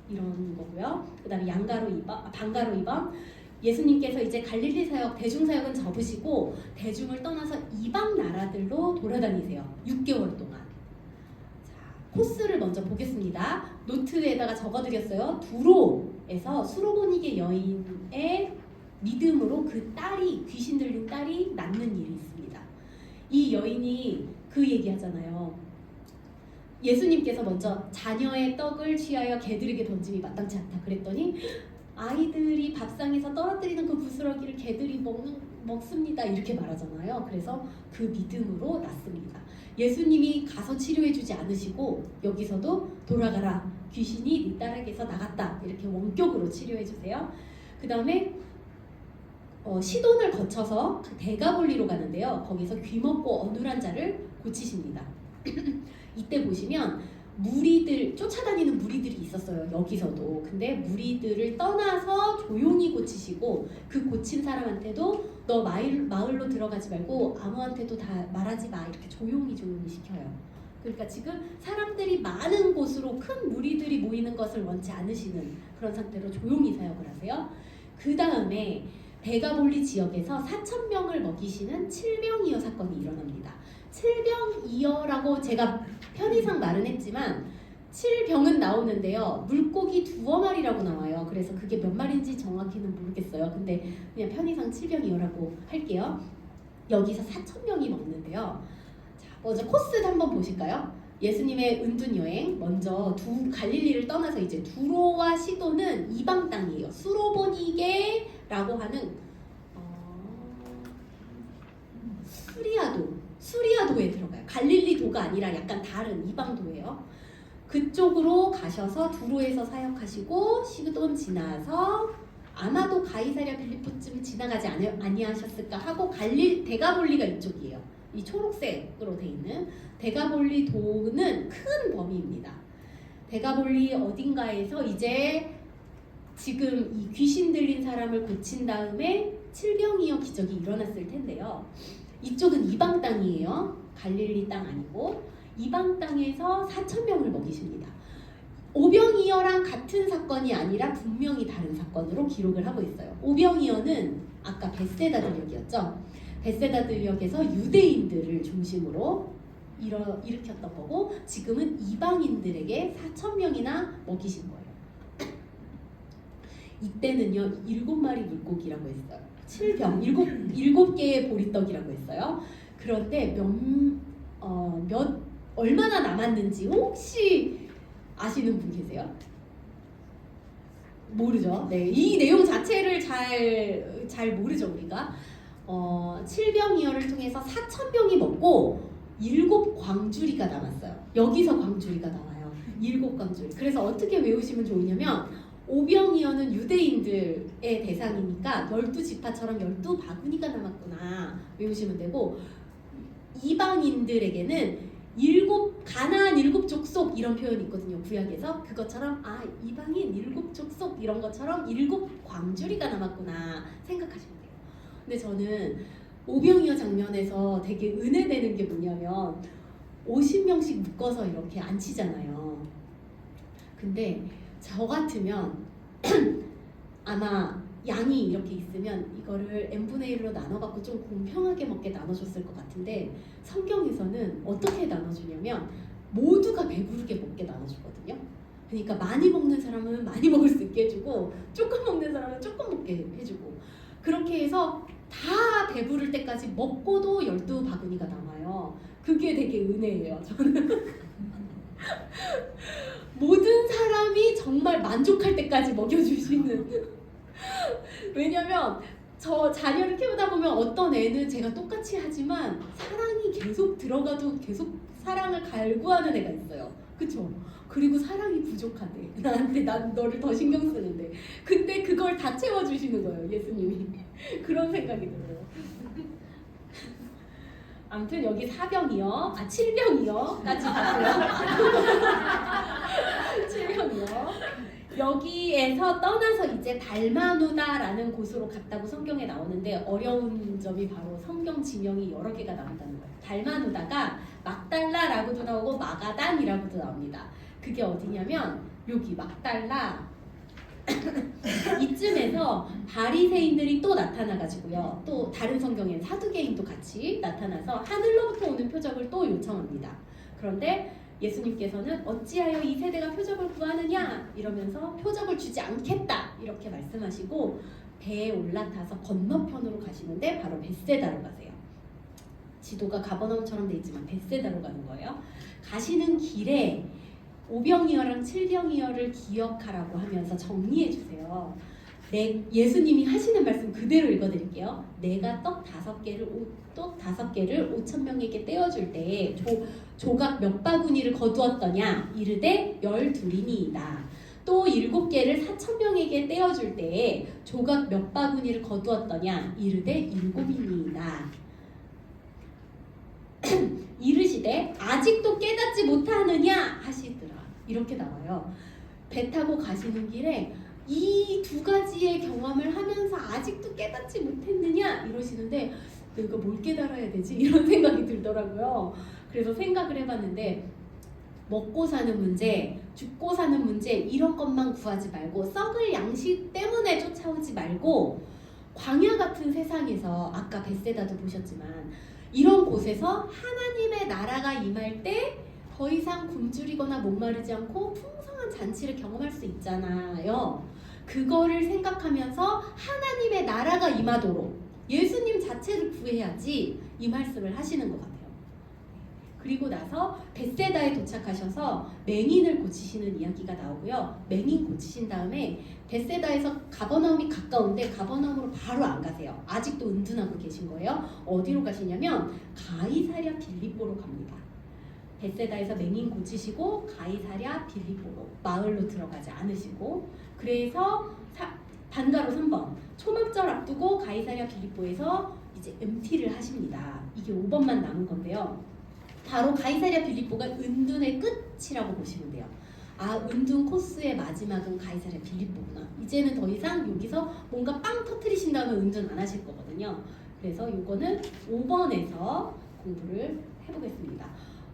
이런 거고요. 그 다음에 방가로 2번 예수님께서 이제 갈릴리 사역, 대중 사역은 접으시고 대중을 떠나서 이방 나라들로 돌아다니세요. 6개월 동안. 자, 코스를 먼저 보겠습니다. 노트에다가 적어드렸어요. 두로에서 수로보니게 여인의 믿음으로 그 딸이, 귀신 들린 딸이 낳는 일이 있습니다. 이 여인이 그 얘기하잖아요. 예수님께서 먼저 자녀의 떡을 취하여 개들에게 던짐이 마땅치 않다 그랬더니 아이들이 밥상에서 떨어뜨리는 그 부스러기를 개들이 먹습니다 이렇게 말하잖아요. 그래서 그 믿음으로 낳습니다. 예수님이 가서 치료해주지 않으시고 여기서도 돌아가라, 귀신이 네 딸에게서 나갔다 이렇게 원격으로 치료해주세요. 그 다음에 시돈을 거쳐서 그 데가볼리로 가는데요. 거기서 귀먹고 어눌한 자를 고치십니다. 이때 보시면 무리들 쫓아다니는 무리들이 있었어요. 여기서도. 근데 무리들을 떠나서 조용히 고치시고 그 고친 사람한테도 너 마을로 들어가지 말고 아무한테도 다 말하지 마 이렇게 조용히 시켜요. 그러니까 지금 사람들이 많은 곳으로 큰 무리들이 모이는 것을 원치 않으시는 그런 상태로 조용히 사역을 하세요. 그 다음에 대가볼리 지역에서 4,000명을 먹이시는 칠병이어 사건이 일어납니다. 칠병이어라고 제가 편의상 말은 했지만 칠병은 나오는데요. 물고기 두어 마리라고 나와요. 그래서 그게 몇 마리인지 정확히는 모르겠어요. 근데 그냥 편의상 칠병이어라고 할게요. 여기서 4,000명이 먹는데요. 자, 먼저 코스 한번 보실까요? 예수님의 은둔 여행 먼저 갈릴리를 떠나서 이제 두로와 시도는 이방 땅이에요. 수로보니게라고 하는 수리아도에 들어가요. 갈릴리도가 아니라 약간 다른 이방도예요. 그쪽으로 가셔서 두로에서 사역하시고 시돈 지나서 아마도 가이사랴 빌립보쯤 지나가지 아니하셨을까 하고 대가볼리가 이쪽이에요. 이 초록색으로 돼 있는 대가볼리 도는 큰 범위입니다. 대가볼리 어딘가에서 이제 지금 이 귀신 들린 사람을 고친 다음에 칠병이어 기적이 일어났을 텐데요. 이쪽은 이방 땅이에요. 갈릴리 땅 아니고 이방 땅에서 4,000명을 먹이십니다. 오병이어랑 같은 사건이 아니라 분명히 다른 사건으로 기록을 하고 있어요. 오병이어는 아까 벳세다 들역이었죠. 벳세다 들역에서 유대인들을 중심으로 일으켰던 거고 지금은 이방인들에게 4,000명이나 먹이신 거예요. 이때는요 7마리 물고기라고 했어요. 7병 7개의 보리떡이라고 했어요. 그런데 얼마나 남았는지 혹시 아시는 분 계세요? 모르죠. 네, 이 내용 자체를 잘 모르죠 우리가. 7병이어를 통해서 4,000병이 먹고 7광주리가 남았어요. 여기서 광주리가 나와요. 7광주리. 그래서 어떻게 외우시면 좋으냐면 오병이어는 유대인들의 대상이니까 12지파처럼 12바구니가 남았구나 외우시면 되고 이방인들에게는 가나안 7족속 이런 표현이 있거든요. 구약에서 그것처럼 이방인 7족속 이런 것처럼 7광주리가 남았구나 생각하시면 돼요. 근데 저는 오병이어 장면에서 되게 은혜되는 게 뭐냐면 50명씩 묶어서 이렇게 앉히잖아요. 근데 저 같으면 아마 양이 이렇게 있으면 이거를 n분의 1로 나눠갖고 좀 공평하게 먹게 나눠줬을 것 같은데 성경에서는 어떻게 나눠주냐면 모두가 배부르게 먹게 나눠주거든요. 그러니까 많이 먹는 사람은 많이 먹을 수 있게 해주고 조금 먹는 사람은 조금 먹게 해주고 그렇게 해서 다 배부를 때까지 먹고도 12바구니가 남아요. 그게 되게 은혜예요. 저는 모든 사람이 정말 만족할 때까지 먹여주시는 왜냐면 저 자녀를 키우다 보면 어떤 애는 제가 똑같이 하지만 사랑이 계속 들어가도 계속 사랑을 갈구하는 애가 있어요. 그쵸? 그리고 사랑이 부족하대. 나한테 난 너를 더 신경 쓰는데 근데 그걸 다 채워주시는 거예요. 예수님이. 그런 생각이 들어요. 아무튼 여기 7병이요까지 봤어요. 7병이요. 여기에서 떠나서 이제 달마누다라는 곳으로 갔다고 성경에 나오는데 어려운 점이 바로 성경 지명이 여러 개가 나온다는 거예요. 달마누다가 막달라라고도 나오고 마가단이라고도 나옵니다. 그게 어디냐면 여기 막달라 이쯤에서 바리새인들이 또 나타나가지고요. 또 다른 성경엔 사두개인도 같이 나타나서 하늘로부터 오는 표적을 또 요청합니다. 그런데 예수님께서는 어찌하여 이 세대가 표적을 구하느냐 이러면서 표적을 주지 않겠다 이렇게 말씀하시고 배에 올라타서 건너편으로 가시는데 바로 벳세다로 가세요. 지도가 가버나움처럼 돼 있지만 벳세다로 가는 거예요. 가시는 길에 오병이어랑 칠병이어를 기억하라고 하면서 정리해 주세요. 예수님이 하시는 말씀 그대로 읽어드릴게요. 내가 떡 5개를 5,000명에게 떼어줄 때에 조각 몇 바구니를 거두었더냐 이르되 12이니이다. 또 7개를 4,000명에게 떼어줄 때에 조각 몇 바구니를 거두었더냐 이르되 7이니이다. 이르시되 아직도 깨닫지 못하느냐 하시더라. 이렇게 나와요. 배 타고 가시는 길에 이 두 가지의 경험을 하면서 아직도 깨닫지 못했느냐 이러시는데 내가 뭘 깨달아야 되지? 이런 생각이 들더라고요. 그래서 생각을 해봤는데 먹고 사는 문제, 죽고 사는 문제 이런 것만 구하지 말고 썩을 양식 때문에 쫓아오지 말고 광야 같은 세상에서 아까 벳세다도 보셨지만 이런 곳에서 하나님의 나라가 임할 때 더 이상 굶주리거나 목마르지 않고 풍성한 잔치를 경험할 수 있잖아요. 그거를 생각하면서 하나님의 나라가 임하도록 예수님 자체를 구해야지 이 말씀을 하시는 것 같아요. 그리고 나서 벳세다에 도착하셔서 맹인을 고치시는 이야기가 나오고요. 맹인 고치신 다음에 벳세다에서 가버나움이 가까운데 가버나움으로 바로 안 가세요. 아직도 은둔하고 계신 거예요. 어디로 가시냐면 가이사랴 빌립보로 갑니다. 벳세다에서 맹인 고치시고 가이사랴 빌립보로 마을로 들어가지 않으시고 그래서 반가로 3번 초막절 앞두고 가이사랴 빌립보에서 이제 MT를 하십니다. 이게 5번만 남은 건데요. 바로 가이사랴 빌립보가 은둔의 끝이라고 보시면 돼요. 아, 은둔 코스의 마지막은 가이사랴 빌립보구나. 이제는 더 이상 여기서 뭔가 빵 터트리신 다음에 은둔 안 하실 거거든요. 그래서 이거는 5번에서 공부를 해보겠습니다.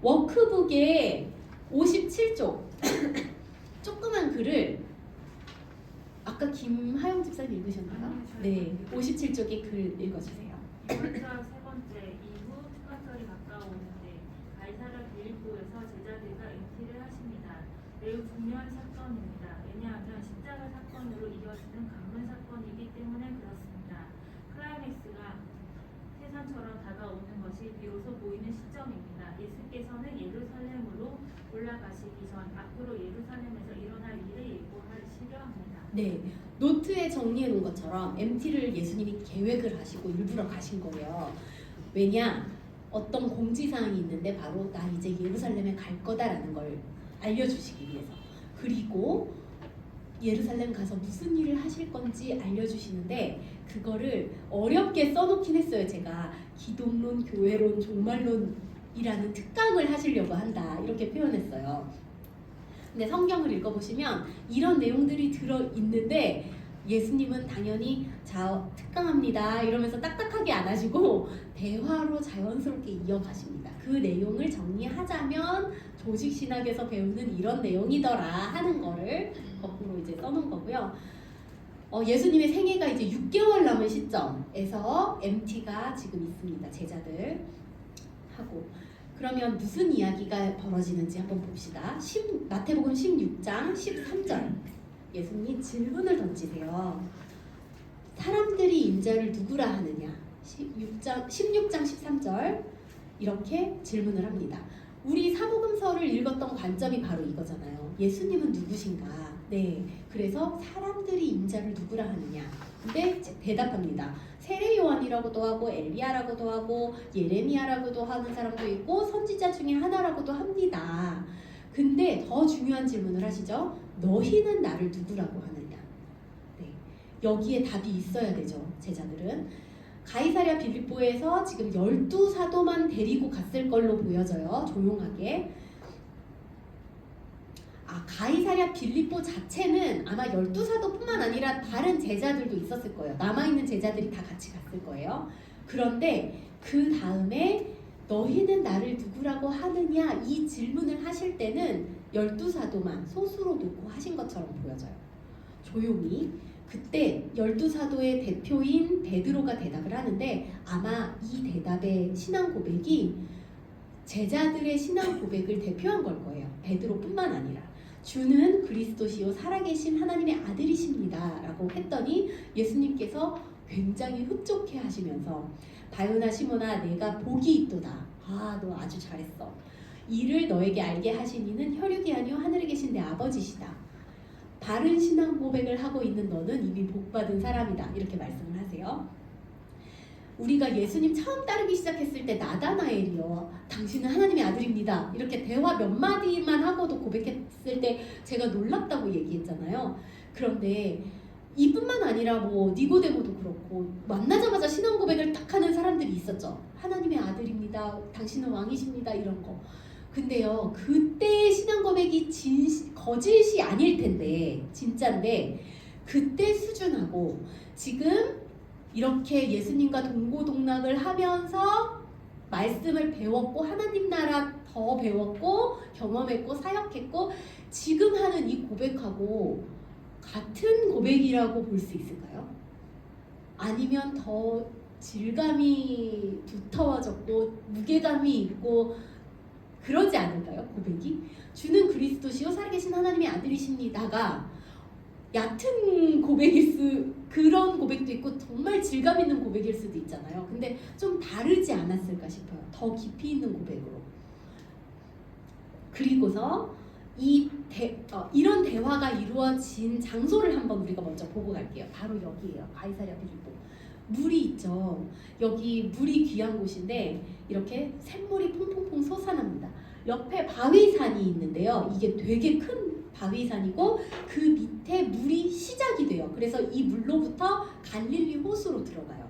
워크북에 57쪽 조그만 글을 아까 김하영 집사님 읽으셨나요? 네, 57쪽의 글 읽어주세요. 이번절 세 번째 이후 특가절이 가까워오는데 가이사랴 빌립보에서 제자들과 MT를 하십니다. 매우 중요한 사건입니다. 왜냐하면 십자가 사건으로 이어지는 강문 사건이기 때문에 그렇습니다. 클라이맥스가 세상처럼 다가오는 것이 비로소 보이는 시점입니다. 예수께서는 예루살렘으로 올라가시기 전 앞으로 예루살렘에서 일어날 일을 예고하시려 합니다. 네, 노트에 정리해 놓은 것처럼 MT를 예수님이 계획을 하시고 일부러 가신 거예요. 왜냐? 어떤 공지사항이 있는데 바로 나 이제 예루살렘에 갈 거다라는 걸 알려주시기 위해서. 그리고 예루살렘 가서 무슨 일을 하실 건지 알려주시는데 그거를 어렵게 써놓긴 했어요. 제가 기독론, 교회론, 종말론이라는 특강을 하시려고 한다 이렇게 표현했어요. 근데 성경을 읽어보시면 이런 내용들이 들어있는데 예수님은 당연히 자 특강합니다 이러면서 딱딱하게 안 하시고 대화로 자연스럽게 이어가십니다. 그 내용을 정리하자면 조직신학에서 배우는 이런 내용이더라 하는 거를 거꾸로 이제 써놓은 거고요. 예수님의 생애가 이제 6개월 남은 시점에서 MT가 지금 있습니다. 제자들 하고 그러면 무슨 이야기가 벌어지는지 한번 봅시다. 마태복음 16장 13절 예수님이 질문을 던지세요. 사람들이 인자를 누구라 하느냐 16장 13절 이렇게 질문을 합니다. 우리 사복음서를 읽었던 관점이 바로 이거잖아요. 예수님은 누구신가? 네, 그래서 사람들이 인자를 누구라 하느냐 근데 대답합니다. 세례 요한이라고도 하고 엘리야라고도 하고 예레미야라고도 하는 사람도 있고 선지자 중에 하나라고도 합니다. 근데 더 중요한 질문을 하시죠. 너희는 나를 누구라고 하느냐. 네, 여기에 답이 있어야 되죠. 제자들은 가이사랴 빌립보에서 지금 12사도만 데리고 갔을 걸로 보여져요. 조용하게. 가이사랴 빌립보 자체는 아마 12사도뿐만 아니라 다른 제자들도 있었을 거예요. 남아있는 제자들이 다 같이 갔을 거예요. 그런데 그 다음에 너희는 나를 누구라고 하느냐 이 질문을 하실 때는 12사도만 소수로 놓고 하신 것처럼 보여져요. 조용히. 그때 12사도의 대표인 베드로가 대답을 하는데 아마 이 대답의 신앙 고백이 제자들의 신앙 고백을 대표한 걸 거예요. 베드로뿐만 아니라 주는 그리스도시요 살아계신 하나님의 아들이십니다 라고 했더니 예수님께서 굉장히 흡족해 하시면서 바요나 시몬아 내가 복이 있도다. 너 아주 잘했어. 이를 너에게 알게 하신 이는 혈육이 아니요 하늘에 계신 내 아버지시다. 바른 신앙 고백을 하고 있는 너는 이미 복받은 사람이다. 이렇게 말씀을 하세요. 우리가 예수님 처음 따르기 시작했을 때 나다나엘이요 당신은 하나님의 아들입니다 이렇게 대화 몇 마디만 하고도 고백했을 때 제가 놀랍다고 얘기했잖아요. 그런데 이뿐만 아니라 뭐 니고데모도 그렇고 만나자마자 신앙 고백을 딱 하는 사람들이 있었죠. 하나님의 아들입니다 당신은 왕이십니다 이런 거. 근데요 그때의 신앙 고백이 거짓이 아닐 텐데 진짜인데 그때 수준하고 지금 이렇게 예수님과 동고동락을 하면서 말씀을 배웠고 하나님 나라 더 배웠고 경험했고 사역했고 지금 하는 이 고백하고 같은 고백이라고 볼 수 있을까요? 아니면 더 질감이 두터워졌고 무게감이 있고 그러지 않을까요? 고백이 주는 그리스도시요 살아계신 하나님의 아들이십니다가 얕은 고백일 그런 고백도 있고 정말 질감 있는 고백일 수도 있잖아요. 근데 좀 다르지 않았을까 싶어요. 더 깊이 있는 고백으로. 그리고서 이런 대화가 이루어진 장소를 한번 우리가 먼저 보고 갈게요. 바로 여기예요. 가이사랴 빌립보. 물이 있죠. 여기 물이 귀한 곳인데 이렇게 샘물이 퐁퐁퐁 솟아납니다. 옆에 바위산이 있는데요. 이게 되게 큰 바위산이고 그 밑에 물이 시작이 돼요. 그래서 이 물로부터 갈릴리 호수로 들어가요.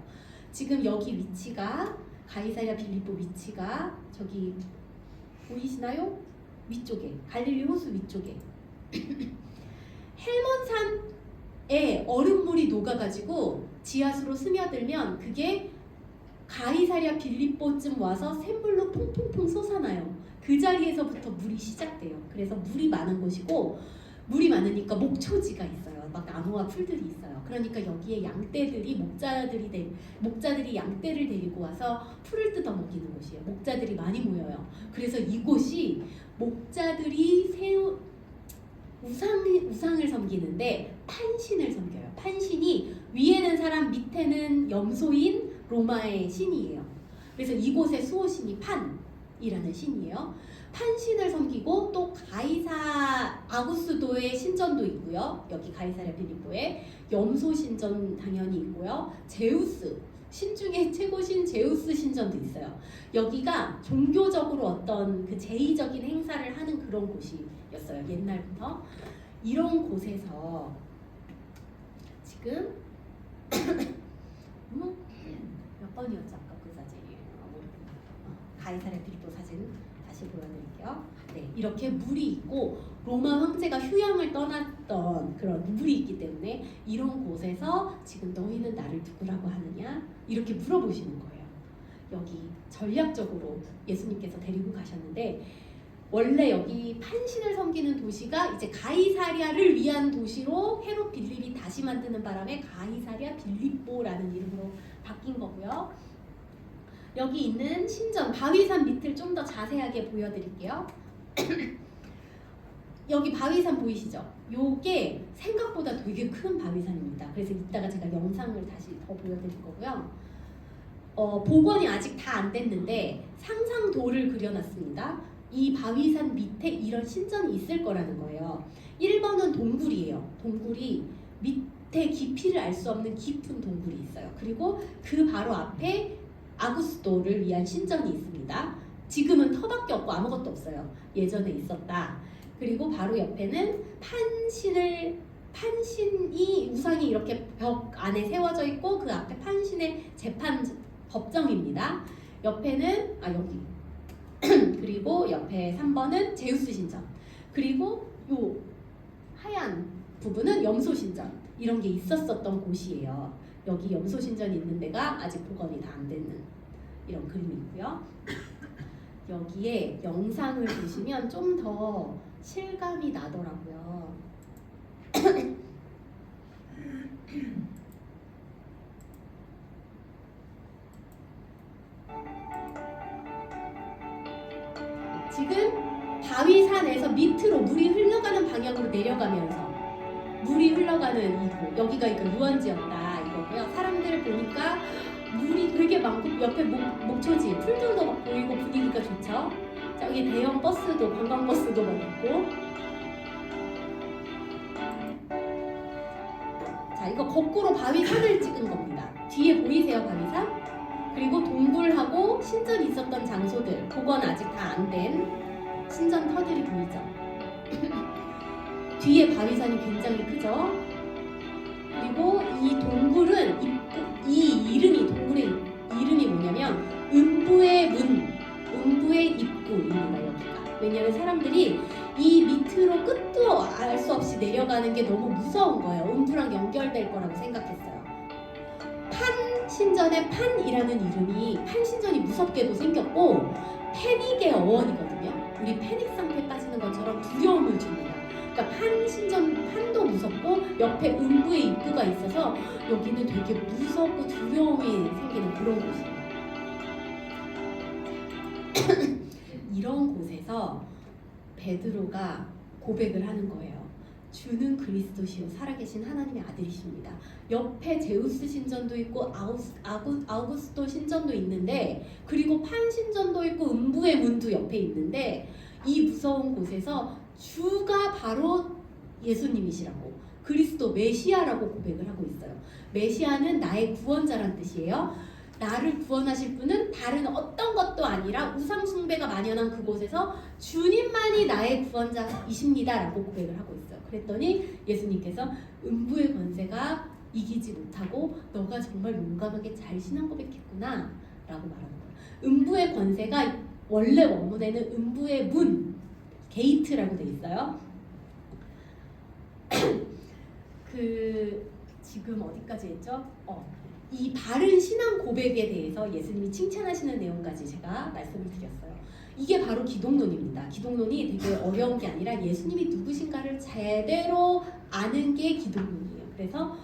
지금 여기 위치가 가이사랴 빌립보 위치가 저기 보이시나요? 위쪽에 갈릴리 호수 위쪽에 헬몬산에 얼음물이 녹아가지고 지하수로 스며들면 그게 가이사랴 빌립보쯤 와서 샘물로 퐁퐁퐁 솟아나요. 그 자리에서부터 물이 시작돼요. 그래서 물이 많은 곳이고 물이 많으니까 목초지가 있어요. 막 나무와 풀들이 있어요. 그러니까 여기에 양떼들이 목자들이 양떼를 데리고 와서 풀을 뜯어 먹이는 곳이에요. 목자들이 많이 모여요. 그래서 이곳이 목자들이 우상을 섬기는데 판신을 섬겨요. 판신이 위에는 사람 밑에는 염소인 로마의 신이에요. 그래서 이곳의 수호신이 판이라는 신이에요. 판신을 섬기고 또 가이사 아구스도의 신전도 있고요. 여기 가이사랴 빌립보에 염소 신전 당연히 있고요. 제우스 신 중에 최고신 제우스 신전도 있어요. 여기가 종교적으로 어떤 그 제의적인 행사를 하는 그런 곳이었어요. 옛날부터. 이런 곳에서 지금 몇 번이었죠? 아까 그 사진이 가이사랴 빌립보 사진 다시 보여드릴게요. 네, 이렇게 물이 있고 로마 황제가 휴양을 떠났던 그런 물이 있기 때문에 이런 곳에서 지금 너희는 나를 누구라고 하느냐 이렇게 물어보시는 거예요. 여기 전략적으로 예수님께서 데리고 가셨는데 원래 여기 판신을 섬기는 도시가 이제 가이사랴를 위한 도시로 헤롯 빌립이 다시 만드는 바람에 가이사랴 빌립보라는 이름으로 바뀐 거고요. 여기 있는 신전 바위산 밑을 좀 더 자세하게 보여드릴게요. 여기 바위산 보이시죠? 요게 생각보다 되게 큰 바위산입니다. 그래서 이따가 제가 영상을 다시 더 보여드릴 거고요. 복원이 아직 다 안 됐는데 상상도를 그려놨습니다. 이 바위산 밑에 이런 신전이 있을 거라는 거예요. 1번은 동굴이에요. 동굴이 밑에 깊이를 알 수 없는 깊은 동굴이 있어요. 그리고 그 바로 앞에 아구스도를 위한 신전이 있습니다. 지금은 터밖에 없고 아무것도 없어요. 예전에 있었다. 그리고 바로 옆에는 판신이 우상이 이렇게 벽 안에 세워져 있고 그 앞에 판신의 재판 법정입니다. 옆에는 여기 그리고 옆에 3번은 제우스 신전 그리고 요 하얀 부분은 염소 신전 이런 게 있었던 곳이에요. 여기 염소 신전이 있는 데가 아직 복원이 다 안 되는 이런 그림이 있고요. 여기에 영상을 보시면 좀 더 실감이 나더라고요. 지금 바위산에서 밑으로 물이 흘러가는 방향으로 내려가면서 물이 흘러가는 이곳 여기가 그러니까 유원지였다 이거고요. 사람들 보니까 물이 되게 많고 옆에 목초지 풀들도 막 보이고 분위기가 좋죠. 자, 여기 대형 버스도 관광버스도 막 있고 자 이거 거꾸로 바위산을 찍은 겁니다. 뒤에 보이세요 바위산? 그리고 동굴하고 신전이 있었던 장소들 복원 아직 다 안 된 신전 터들이 보이죠. 뒤에 바위산이 굉장히 크죠. 그리고 이 동굴은 동굴의 이름이 뭐냐면 음부의 문, 음부의 입구입니다. 여기가 왜냐하면 사람들이 이 밑으로 끝도 없이 내려가는 게 너무 무서운 거예요. 음부랑 연결될 거라고 생각했어요. 판신전의 판이라는 이름이 판신전이 무섭게도 생겼고 패닉의 어원이거든요. 우리 패닉 상태에 빠지는 것처럼 두려움을 줍니다. 그러니까 판신전 판도 무섭고 옆에 음부의 입구가 있어서 여기는 되게 무섭고 두려움이 생기는 그런 곳이에요. 이런 곳에서 베드로가 고백을 하는 거예요. 주는 그리스도시요 살아계신 하나님의 아들이십니다. 옆에 제우스 신전도 있고 아우구스토 신전도 있는데 그리고 판 신전도 있고 음부의 문도 옆에 있는데 이 무서운 곳에서 주가 바로 예수님이시라고 그리스도 메시아라고 고백을 하고 있어요. 메시아는 나의 구원자란 뜻이에요. 나를 구원하실 분은 다른 어떤 것도 아니라 우상 숭배가 만연한 그곳에서 주님만이 나의 구원자이십니다 라고 고백을 하고 있어요. 그랬더니 예수님께서 음부의 권세가 이기지 못하고 너가 정말 용감하게 잘 신앙 고백했구나 라고 말하는 거예요. 음부의 권세가 원래 원문에는 음부의 문, 게이트라고 돼 있어요. 지금 어디까지 했죠? 이 바른 신앙 고백에 대해서 예수님이 칭찬하시는 내용까지 제가 말씀을 드렸어요. 이게 바로 기독론입니다. 기독론이 되게 어려운 게 아니라 예수님이 누구신가를 제대로 아는 게 기독론이에요. 그래서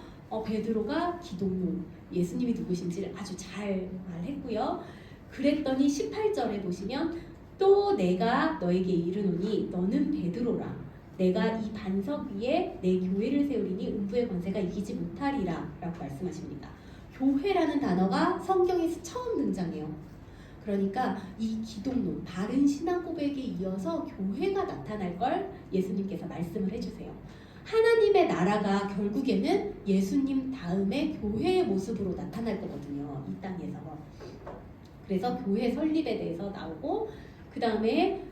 베드로가 기독론, 예수님이 누구신지를 아주 잘 말했고요. 그랬더니 18절에 보시면 또 내가 너에게 이르노니 너는 베드로라. 내가 이 반석 위에 내 교회를 세우리니 음부의 권세가 이기지 못하리라 라고 말씀하십니다. 교회라는 단어가 성경에서 처음 등장해요. 그러니까 이 기독론, 바른 신앙 고백에 이어서 교회가 나타날 걸 예수님께서 말씀을 해주세요. 하나님의 나라가 결국에는 예수님 다음에 교회의 모습으로 나타날 거거든요. 이 땅에서. 그래서 교회 설립에 대해서 나오고 그 다음에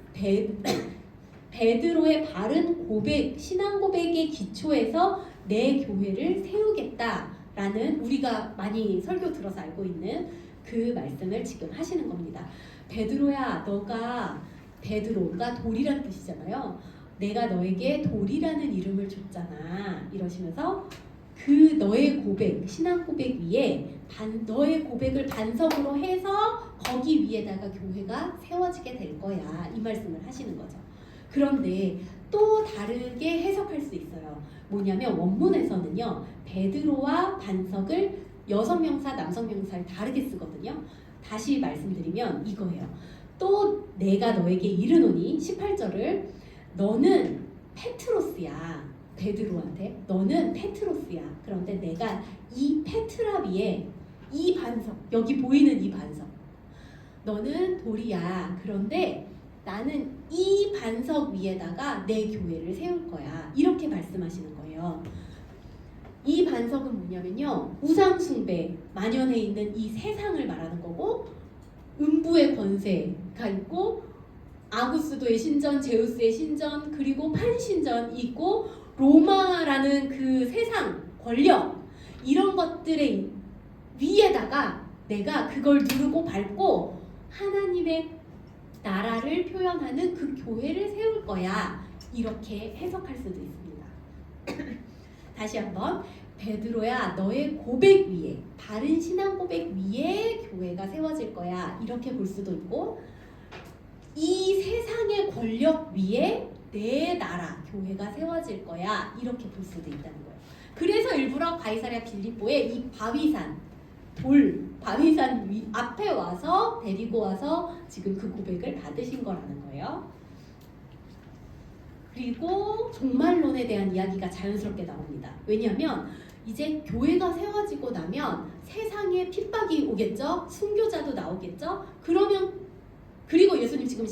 베드로의 바른 고백, 신앙 고백의 기초에서 내 교회를 세우겠다라는 우리가 많이 설교 들어서 알고 있는 그 말씀을 지금 하시는 겁니다. 베드로야, 너가 베드로가 돌이란 뜻이잖아요. 내가 너에게 돌이라는 이름을 줬잖아. 이러시면서 그 너의 고백, 신앙 고백 위에 너의 고백을 반석으로 해서 거기 위에다가 교회가 세워지게 될 거야. 이 말씀을 하시는 거죠. 그런데 또 다르게 해석할 수 있어요. 뭐냐면 원문에서는요. 베드로와 반석을 여성명사, 남성명사를 다르게 쓰거든요. 다시 말씀드리면 이거예요. 또 내가 너에게 이르노니 18절을 너는 페트로스야. 베드로한테 너는 페트로스야. 그런데 내가 이 페트라 위에 이 반석, 여기 보이는 이 반석 너는 돌이야. 그런데 나는 이 반석 위에다가 내 교회를 세울 거야. 이렇게 말씀하시는 거예요. 이 반석은 뭐냐면요. 우상숭배 만연해 있는 이 세상을 말하는 거고 음부의 권세가 있고 아구스도의 신전, 제우스의 신전, 그리고 판신전이 있고 로마라는 그 세상, 권력 이런 것들의 위에다가 내가 그걸 누르고 밟고 하나님의 나라를 표현하는 그 교회를 세울 거야. 이렇게 해석할 수도 있습니다. 다시 한번 베드로야 너의 고백 위에 바른 신앙 고백 위에 교회가 세워질 거야. 이렇게 볼 수도 있고 이 세상의 권력 위에 내 나라 교회가 세워질 거야. 이렇게 볼 수도 있다는 거예요. 그래서 일부러 가이사랴 빌립보에 이 바위산 바위산 앞에 와서 데리고 와서 지금 그 고백을 받으신 거라는 거예요. 그리고 종말론에 대한 이야기가 자연스럽게 나옵니다. 왜냐하면 이제 교회가 세워지고 나면 세상에 핍박이 오겠죠. 순교자도 나오겠죠. 그리고 예수님 지금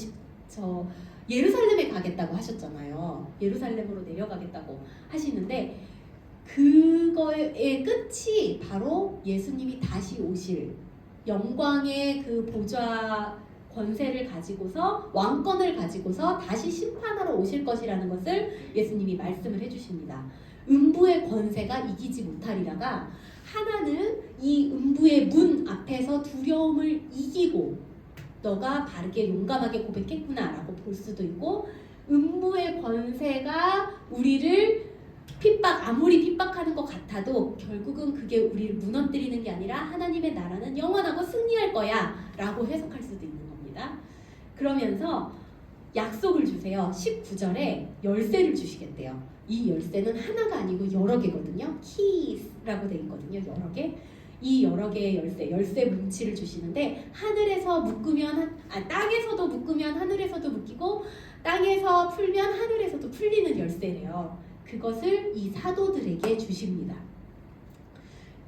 예루살렘에 가겠다고 하셨잖아요. 예루살렘으로 내려가겠다고 하시는데 그거의 끝이 바로 예수님이 다시 오실 영광의 그 보좌 권세를 가지고서 왕권을 가지고서 다시 심판하러 오실 것이라는 것을 예수님이 말씀을 해주십니다. 음부의 권세가 이기지 못하리라가 하나는 이 음부의 문 앞에서 두려움을 이기고 너가 바르게 용감하게 고백했구나 라고 볼 수도 있고 음부의 권세가 우리를 아무리 핍박하는 것 같아도 결국은 그게 우리를 무너뜨리는 게 아니라 하나님의 나라는 영원하고 승리할 거야 라고 해석할 수도 있는 겁니다. 그러면서 약속을 주세요. 19절에 열쇠를 주시겠대요. 이 열쇠는 하나가 아니고 여러 개거든요. keys라고 되어 있거든요. 여러 개. 이 여러 개의 열쇠 뭉치를 주시는데 하늘에서 묶으면 땅에서도 묶으면 하늘에서도 묶이고 땅에서 풀면 하늘에서도 풀리는 열쇠래요. 그것을 이 사도들에게 주십니다.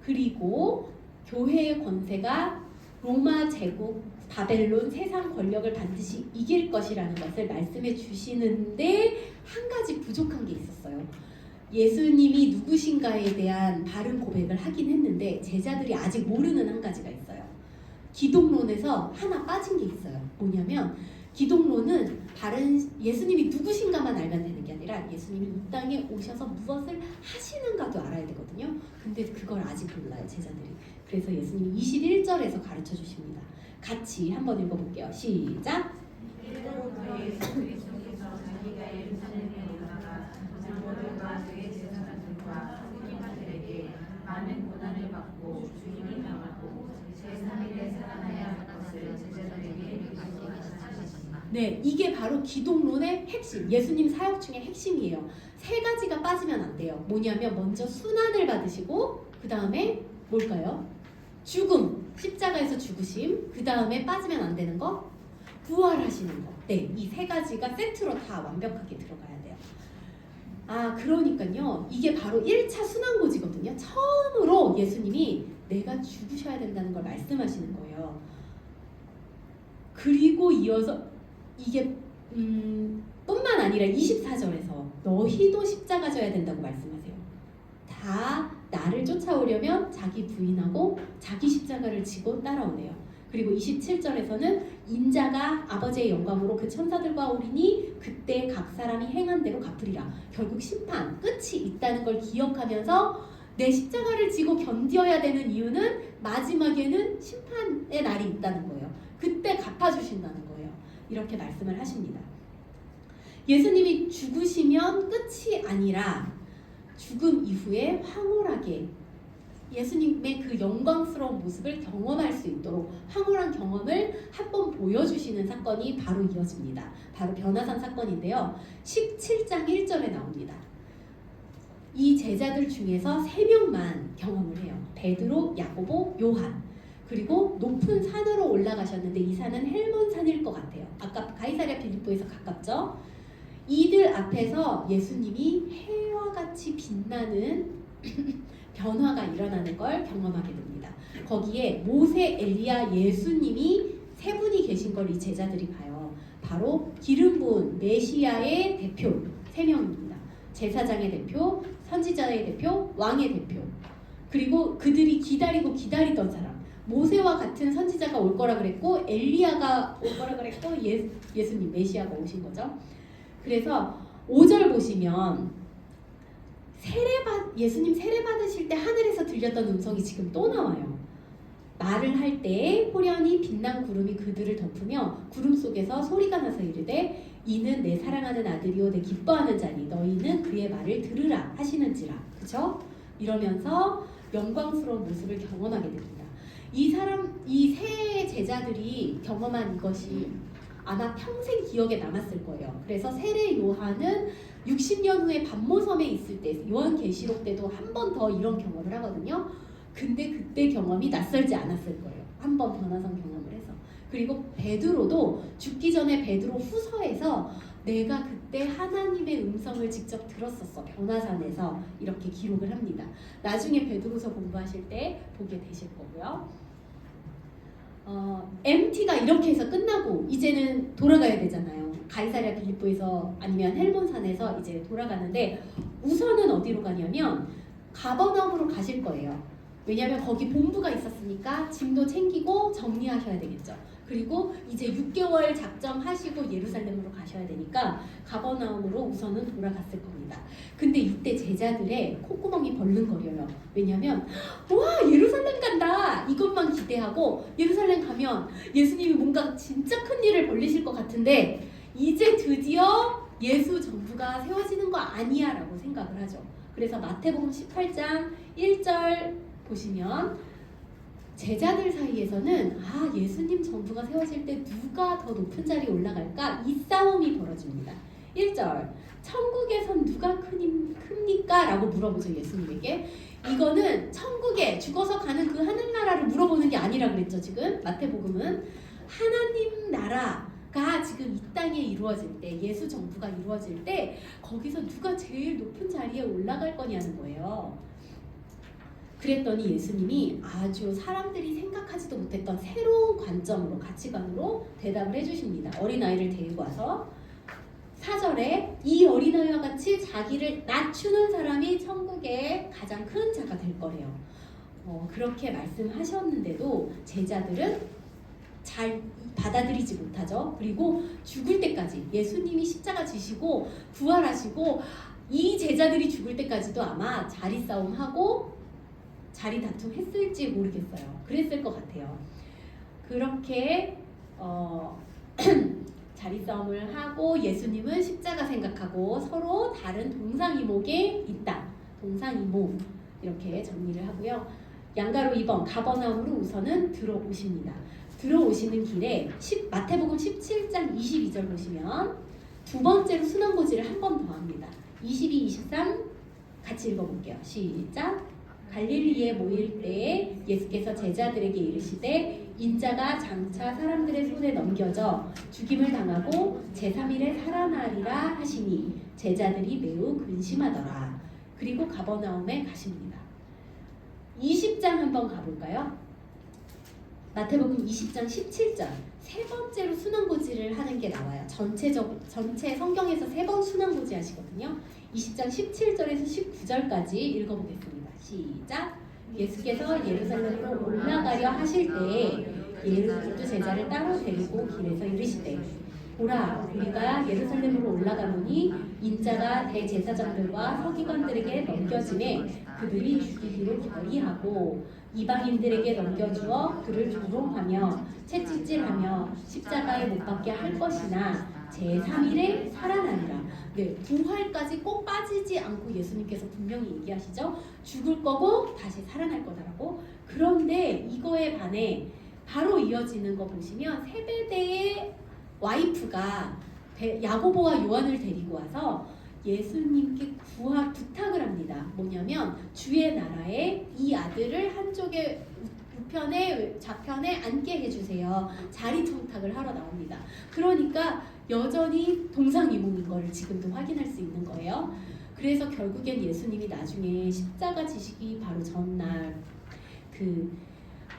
그리고 교회의 권세가 로마 제국, 바벨론, 세상 권력을 반드시 이길 것이라는 것을 말씀해 주시는데 한 가지 부족한 게 있었어요. 예수님이 누구신가에 대한 바른 고백을 하긴 했는데 제자들이 아직 모르는 한 가지가 있어요. 기독론에서 하나 빠진 게 있어요. 뭐냐면 기독론은 바른 예수님이 누구신가만 알면 되는 게 아니라 예수님이 이 땅에 오셔서 무엇을 하시는가도 알아야 되거든요. 근데 그걸 아직 몰라요, 제자들이. 그래서 예수님이 21절에서 가르쳐 주십니다. 같이 한번 읽어볼게요. 시작. 이때로부터 예수 그리스도께서 자기가 예루살렘에 올라가 장로들과 그의 제사장들과 서기관들에게 많은 고난을 받고 죽임을 당하고 제3일에 살아나야 할 것을 제자들에게 말씀하셨다. 네, 이게 바로 기독론의 핵심, 예수님 사역 중의 핵심이에요. 세 가지가 빠지면 안 돼요. 뭐냐면 먼저 순환을 받으시고 그 다음에 뭘까요? 죽음, 십자가에서 죽으심. 그 다음에 빠지면 안 되는 거? 부활하시는 거. 네, 이 세 가지가 세트로 다 완벽하게 들어가야 돼요. 그러니까요. 이게 바로 1차 순환고지거든요. 처음으로 예수님이 내가 죽으셔야 된다는 걸 말씀하시는 거예요. 그리고 이어서 이게 뿐만 아니라 24절에서 너희도 십자가 져야 된다고 말씀하세요. 다 나를 쫓아오려면 자기 부인하고 자기 십자가를 지고 따라오네요. 그리고 27절에서는 인자가 아버지의 영광으로 그 천사들과 오리니 그때 각 사람이 행한 대로 갚으리라. 결국 심판, 끝이 있다는 걸 기억하면서 내 십자가를 지고 견뎌야 되는 이유는 마지막에는 심판의 날이 있다는 거예요. 그때 갚아주신다는 거예요. 이렇게 말씀을 하십니다. 예수님이 죽으시면 끝이 아니라 죽음 이후에 황홀하게 예수님의 그 영광스러운 모습을 경험할 수 있도록 황홀한 경험을 한번 보여주시는 사건이 바로 이어집니다. 바로 변화산 사건인데요. 17장 1절에 나옵니다. 이 제자들 중에서 3명만 경험을 해요. 베드로, 야고보, 요한. 그리고 높은 산으로 올라가셨는데 이 산은 헬몬산일 것 같아요. 아까 가이사랴 빌립보에서 가깝죠. 이들 앞에서 예수님이 해와 같이 빛나는 변화가 일어나는 걸 경험하게 됩니다. 거기에 모세, 엘리야, 예수님이 세 분이 계신 걸 이 제자들이 봐요. 바로 기름 부은 메시아의 대표 3명입니다. 제사장의 대표, 선지자의 대표, 왕의 대표. 그리고 그들이 기다리고 기다리던 사람. 모세와 같은 선지자가 올 거라 그랬고 엘리야가 올 거라 그랬고 예수님 메시아가 오신 거죠. 그래서 5절 보시면 예수님 세례 받으실 때 하늘에서 들렸던 음성이 지금 또 나와요. 말을 할 때 호련히 빛난 구름이 그들을 덮으며 구름 속에서 소리가 나서 이르되 이는 내 사랑하는 아들이요 내 기뻐하는 자니 너희는 그의 말을 들으라 하시는지라. 그죠? 이러면서 영광스러운 모습을 경험하게 됩니다. 이 세 제자들이 경험한 이것이 아마 평생 기억에 남았을 거예요. 그래서 세례 요한은 60년 후에 반모섬에 있을 때 요한계시록 때도 한 번 더 이런 경험을 하거든요. 근데 그때 경험이 낯설지 않았을 거예요. 한 번 변화산 경험을 해서. 그리고 베드로도 죽기 전에 베드로 후서에서 내가 그때 하나님의 음성을 직접 들었었어. 변화산에서 이렇게 기록을 합니다. 나중에 베드로서 공부하실 때 보게 되실 거고요. MT가 이렇게 해서 끝나고 이제는 돌아가야 되잖아요. 가이사랴 빌립보에서 아니면 헬몬산에서 이제 돌아가는데 우선은 어디로 가냐면 가버나움으로 가실 거예요. 왜냐하면 거기 본부가 있었으니까 짐도 챙기고 정리하셔야 되겠죠. 그리고 이제 6개월 작정하시고 예루살렘으로 가셔야 되니까 가버나움으로 우선은 돌아갔을 겁니다. 근데 이때 제자들의 콧구멍이 벌렁거려요. 왜냐하면 와 예루살렘 간다 이것만 기대하고 예루살렘 가면 예수님이 뭔가 진짜 큰 일을 벌리실 것 같은데 이제 드디어 예수 정부가 세워지는 거 아니야 라고 생각을 하죠. 그래서 마태복음 18장 1절 보시면 제자들 사이에서는 예수님 정부가 세워질 때 누가 더 높은 자리에 올라갈까? 이 싸움이 벌어집니다. 1절 천국에선 누가 큽니까? 라고 물어보죠. 예수님에게. 이거는 천국에 죽어서 가는 그 하늘나라를 물어보는 게 아니라 그랬죠. 지금 마태복음은 하나님 나라가 지금 이 땅에 이루어질 때, 예수 정부가 이루어질 때 거기서 누가 제일 높은 자리에 올라갈 거냐는 거예요. 그랬더니 예수님이 아주 사람들이 생각하지도 못했던 새로운 관점으로, 가치관으로 대답을 해주십니다. 어린아이를 데리고 와서 4절에 이 어린아이와 같이 자기를 낮추는 사람이 천국의 가장 큰 자가 될 거래요. 그렇게 말씀하셨는데도 제자들은 잘 받아들이지 못하죠. 그리고 죽을 때까지 예수님이 십자가 지시고 부활하시고 이 제자들이 죽을 때까지도 아마 자리 싸움하고 자리 다툼 했을지 모르겠어요. 그랬을 것 같아요. 그렇게 자리 싸움을 하고 예수님은 십자가 생각하고 서로 다른 동상이목에 있다. 동상이목 이렇게 정리를 하고요. 양가로 2번 가버나움으로 우선은 들어오십니다. 들어오시는 길에 마태복음 17장 22절 보시면 두 번째로 순환고지를 한 번 더 합니다. 22, 23 같이 읽어볼게요. 시작. 갈릴리에 모일 때에 예수께서 제자들에게 이르시되 인자가 장차 사람들의 손에 넘겨져 죽임을 당하고 제3일에 살아나리라 하시니 제자들이 매우 근심하더라. 그리고 가버나움에 가십니다. 20장 한번 가볼까요? 마태복음 20장 17절 세 번째로 순환고지를 하는 게 나와요. 전체 성경에서 세 번 순환고지 하시거든요. 20장 17절에서 19절까지 읽어보겠습니다. 시작. 예수께서 예루살렘으로 올라가려 하실 때에 열두 제자를 따로 데리고 길에서 이르시되 보라 우리가 예루살렘으로 올라가노니 인자가 대제사장들과 서기관들에게 넘겨짐에 그들이 죽이기를 결의하고 이방인들에게 넘겨주어 그를 조롱하며 채찍질하며 십자가에 못 박게 할 것이나 제3일에 살아나리라. 네, 부활까지 꼭 빠지지 않고 예수님께서 분명히 얘기하시죠. 죽을 거고 다시 살아날 거다라고. 그런데 이거에 반해 바로 이어지는 거 보시면 세베대의 와이프가 야고보와 요한을 데리고 와서 예수님께 부탁을 합니다. 뭐냐면 주의 나라에 이 아들을 한쪽에 우편에 좌편에 앉게 해주세요. 자리 청탁을 하러 나옵니다. 그러니까 여전히 동상이몽인 거를 지금도 확인할 수 있는 거예요. 그래서 결국엔 예수님이 나중에 십자가 지시기 바로 전날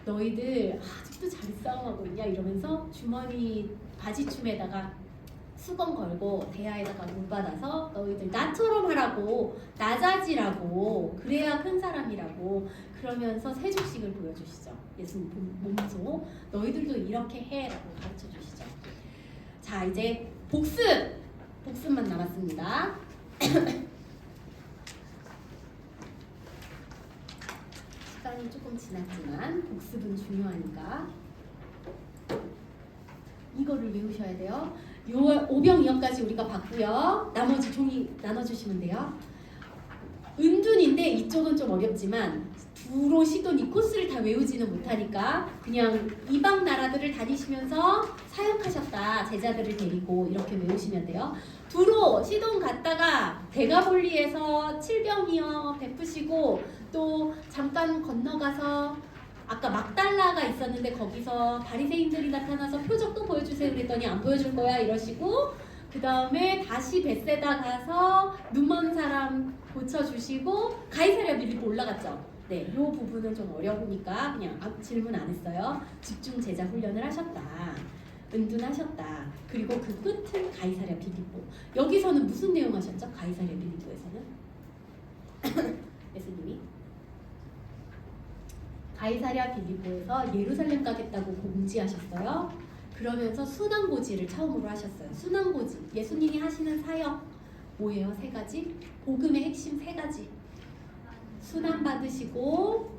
너희들 아직도 자리 싸움하고 있냐 이러면서 주머니 바지춤에다가 수건 걸고 대야에다가 물 받아서 너희들 나처럼 하라고 낮아지라고 그래야 큰 사람이라고 그러면서 세 조씩을 보여주시죠. 예수님 몸소 너희들도 이렇게 해라고 가르쳐 주시죠. 자 이제 복습만 남았습니다. 시간이 조금 지났지만 복습은 중요하니까 이거를 외우셔야 돼요. 요 오병이어까지 우리가 봤고요. 나머지 종이 나눠주시면 돼요. 은둔인데 이쪽은 좀 어렵지만 두로 시돈 이 코스를 다 외우지는 못하니까 그냥 이방 나라들을 다니시면서 사역하셨다. 제자들을 데리고 이렇게 외우시면 돼요. 두로 시돈 갔다가 데가볼리에서 칠병이어 베푸시고 또 잠깐 건너가서 아까 막달라가 있었는데 거기서 바리새인들이 나타나서 표적 또 보여주세요 그랬더니 안 보여줄 거야 이러시고 그 다음에 다시 벳세다 가서 눈먼 사람 고쳐주시고 가이사랴 빌립보 올라갔죠. 네, 이 부분은 좀 어려우니까 그냥 질문 안 했어요. 집중 제자 훈련을 하셨다. 은둔하셨다. 그리고 그 끝은 가이사랴 빌립보. 여기서는 무슨 내용 하셨죠? 가이사랴 빌립보에서는 예수님이 가이사랴 빌립보에서 예루살렘 가겠다고 공지하셨어요. 그러면서 순환고지를 처음으로 하셨어요. 순환고지. 예수님이 하시는 사역 뭐예요? 세 가지. 복음의 핵심 세 가지. 순환 받으시고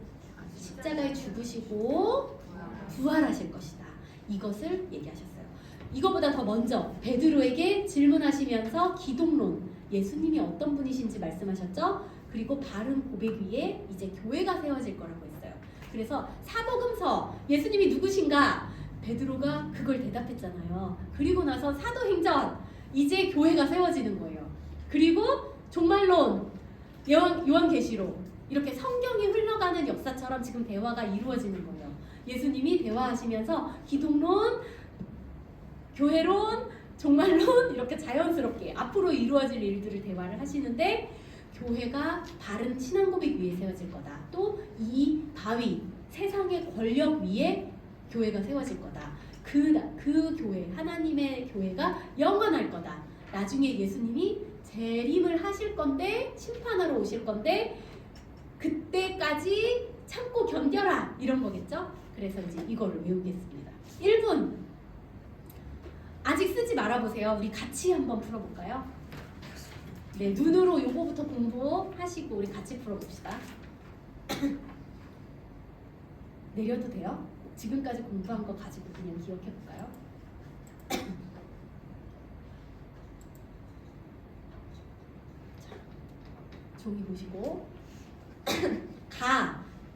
십자가에 죽으시고 부활하실 것이다. 이것을 얘기하셨어요. 이거보다 더 먼저 베드로에게 질문하시면서 기독론, 예수님이 어떤 분이신지 말씀하셨죠? 그리고 바른 고백 위에 이제 교회가 세워질 거라고 했어요. 그래서 사도금서 예수님이 누구신가? 베드로가 그걸 대답했잖아요. 그리고 나서 사도행전 이제 교회가 세워지는 거예요. 그리고 종말론, 요한계시록 이렇게 성경이 흘러가는 역사처럼 지금 대화가 이루어지는 거예요. 예수님이 대화하시면서 기독론, 교회론, 종말론 이렇게 자연스럽게 앞으로 이루어질 일들을 대화를 하시는데 교회가 바른 신앙 고백 위에 세워질 거다. 또 이 바위, 세상의 권력 위에 교회가 세워질 거다. 그 교회, 하나님의 교회가 영원할 거다. 나중에 예수님이 재림을 하실 건데 심판하러 오실 건데 그때까지 참고 견뎌라 이런 거겠죠? 그래서 이제 이거를 외우겠습니다. 1분 아직 쓰지 말아보세요. 우리 같이 한번 풀어볼까요? 네, 눈으로 요거부터 공부하시고 우리 같이 풀어봅시다. 내려도 돼요? 지금까지 공부한 거 가지고 그냥 기억해볼까요? 자, 종이 보시고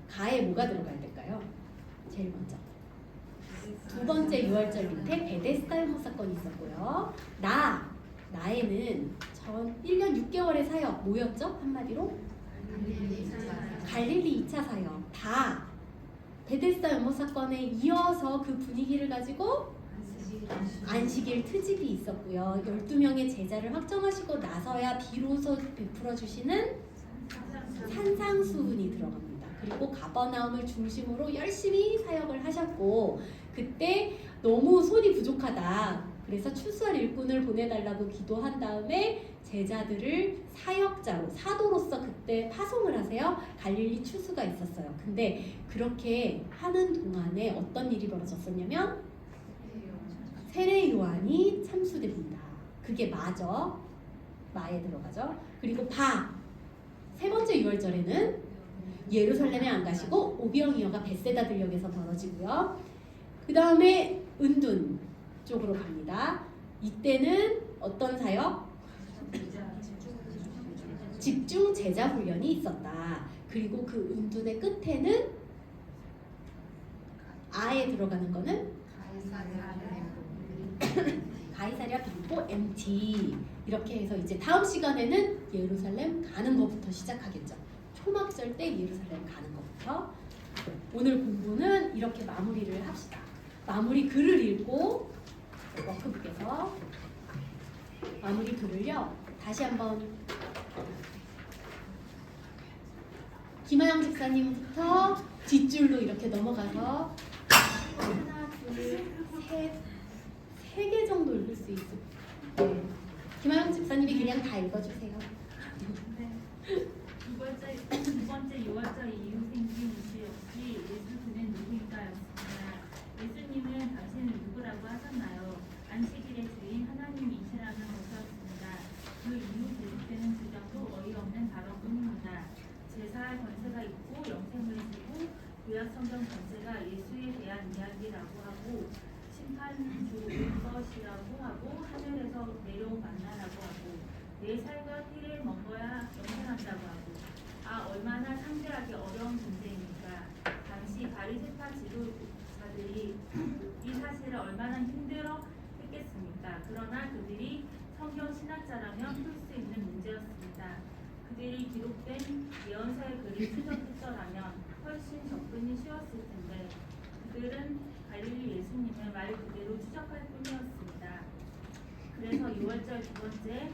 가에 뭐가 들어가야 될까요? 제일 먼저 두 번째 6월절 밑에 베데스다 연못 사건이 있었고요. 나에는 전 1년 6개월의 사역 뭐였죠? 한마디로 갈릴리 2차 사역. 베데스다 연못 사건에 이어서 그 분위기를 가지고 안식일 특집이 있었고요. 12명의 제자를 확정하시고 나서야 비로소 베풀어 주시는 산상수훈이 들어갑니다. 그리고 가버나움을 중심으로 열심히 사역을 하셨고 그때 너무 손이 부족하다. 그래서 추수할 일꾼을 보내달라고 기도한 다음에 제자들을 사역자로 사도로서 그때 파송을 하세요. 갈릴리 추수가 있었어요. 근데 그렇게 하는 동안에 어떤 일이 벌어졌었냐면 세례 요한이 참수됩니다. 그게 마에 들어가죠. 그리고 세 번째 6월절에는 예루살렘에 안 가시고 오병이어가 벳세다 들녘에서 벌어지고요. 그 다음에 은둔 쪽으로 갑니다. 이때는 어떤 사역? 집중 제자 훈련이 있었다. 그리고 그 은둔의 끝에는 아에 들어가는 거는 가이사랴 빌립보 MT 이렇게 해서 이제 다음 시간에는 예루살렘 가는 것부터 시작하겠죠. 초막절 때 예루살렘 가는 것부터. 오늘 공부는 이렇게 마무리를 합시다. 마무리 글을 읽고 워크북에서 마무리 글을요 다시 한번 김하영 집사님부터 뒷줄로 이렇게 넘어가서 하나, 둘, 셋, 3개 정도 읽을 수 있을 네. 김하영 집사님이 그냥 다 읽어주세요. 두 번째 6월절 이후 생긴 이슈 역시 예수 그는 누구인가였습니다. 예수님은 당신을 누구라고 하셨나요? 안식일의 주인 하나님이시라는 것이었습니다. 그 이후 계속되는 주장도 어이없는 발언뿐입니다. 제사할 권세가 있고 영생을 주고 구약 성경 전체가 예수에 대한 이야기라고 하고 심판 주일 것이라고 하고 하늘에서 내려온 만나라고 하고 내 살과 피를 먹어야 영생한다고 하고 얼마나 상대하기 어려운 문제입니까? 당시 바리새파 지도자들이 이 사실을 얼마나 힘들어 했겠습니까? 그러나 그들이 성경 신학자라면 풀 수 있는 문제였습니다. 그들이 기록된 예언서의 글을 추적했더라면 훨씬 접근이 쉬웠을 텐데 그들은 갈릴리 예수님을 말 그대로 추적할 뿐이었습니다. 그래서 6월절 두 번째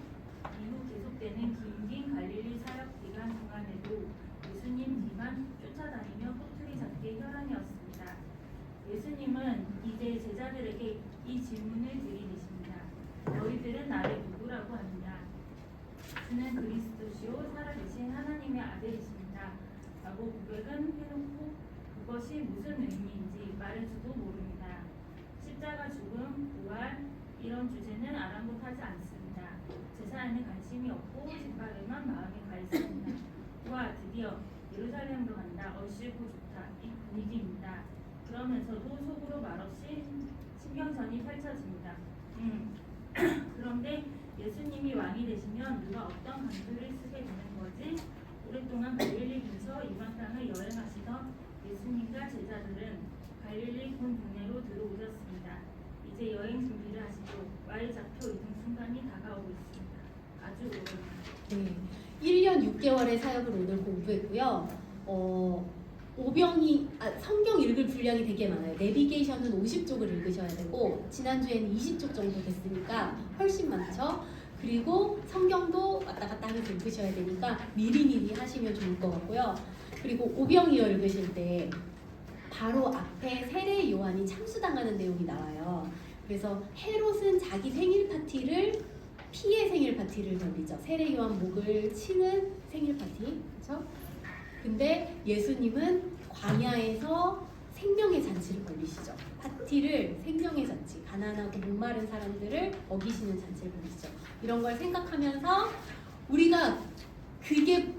이후 계속되는 긴 갈릴리 사역 기간 동안에도 예수님 뒤만 쫓아다니며 꼬투리 잡기의 혈안이었습니다. 예수님은 이제 제자들에게 이 질문을 드리십니다. 너희들은 나를 누구라고 하느냐? 그는 그리스도시요 살아계신 하나님의 아들이십니다. 라고 고백은 해놓고 그것이 무슨 의미인지 말해주도 모릅니다. 십자가 죽음, 부활 이런 주제는 아랑곳하지 않습니다. 제사에는 관심이 없고 제발에만 마음이 가 있습니다. 와 드디어 예루살렘으로 간다. 얼씨구 좋다. 이 분위기입니다. 그러면서도 속으로 말없이 신경전이 펼쳐집니다. 그런데 예수님이 왕이 되시면 누가 어떤 간주를 쓰게 되는 거지? 오랫동안 갈릴리에서 이방 땅을 여행하시던 예수님과 제자들은 갈릴리 본 동네로 들어오셨습니다. 이제 여행 준비를 하시고 Y좌표 이동 순간이 다가오고 있습니다. 아주 오랜만. 네, 1년 6개월의 사역을 오늘 공부했고요. 성경 읽을 분량이 되게 많아요. 내비게이션은 50쪽을 읽으셔야 되고 지난주에는 20쪽 정도 됐으니까 훨씬 많죠. 그리고 성경도 왔다 갔다 하면서 읽으셔야 되니까 미리미리 하시면 좋을 것 같고요. 그리고 오병이어 읽으실 때 바로 앞에 세례 요한이 참수당하는 내용이 나와요. 그래서 헤롯은 자기 생일 파티를 피의 생일 파티를 벌이죠. 세례 요한 목을 치는 생일 파티, 그렇죠? 근데 예수님은 광야에서 생명의 잔치를 벌이시죠. 파티를 생명의 잔치, 가난하고 목마른 사람들을 먹이시는 잔치를 벌이시죠. 이런 걸 생각하면서 우리가 그게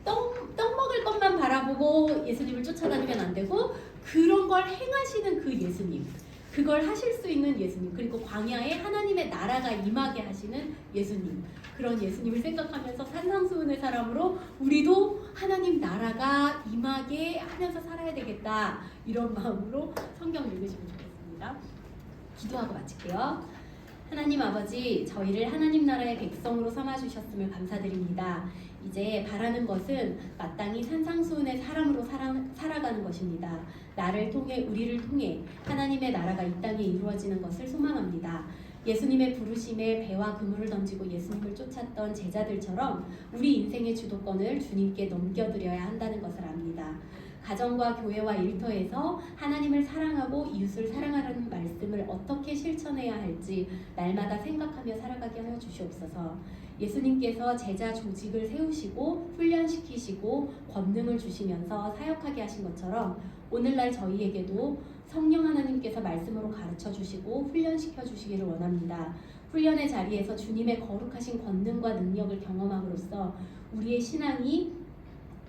떡 먹을 것만 바라보고 예수님을 쫓아다니면 안 되고 그런 걸 행하시는 그 예수님, 그걸 하실 수 있는 예수님, 그리고 광야에 하나님의 나라가 임하게 하시는 예수님, 그런 예수님을 생각하면서 산상수훈의 사람으로 우리도 하나님 나라가 임하게 하면서 살아야 되겠다, 이런 마음으로 성경 읽으시면 좋겠습니다. 기도하고 마칠게요. 하나님 아버지, 저희를 하나님 나라의 백성으로 삼아주셨음을 감사드립니다. 이제 바라는 것은 마땅히 산상수훈의 사람으로 살아가는 것입니다. 나를 통해, 우리를 통해 하나님의 나라가 이 땅에 이루어지는 것을 소망합니다. 예수님의 부르심에 배와 그물을 던지고 예수님을 쫓았던 제자들처럼 우리 인생의 주도권을 주님께 넘겨드려야 한다는 것을 압니다. 가정과 교회와 일터에서 하나님을 사랑하고 이웃을 사랑하라는 말씀을 어떻게 실천해야 할지 날마다 생각하며 살아가게 하여 주시옵소서. 예수님께서 제자 조직을 세우시고 훈련시키시고 권능을 주시면서 사역하게 하신 것처럼 오늘날 저희에게도 성령 하나님께서 말씀으로 가르쳐 주시고 훈련시켜 주시기를 원합니다. 훈련의 자리에서 주님의 거룩하신 권능과 능력을 경험함으로써 우리의 신앙이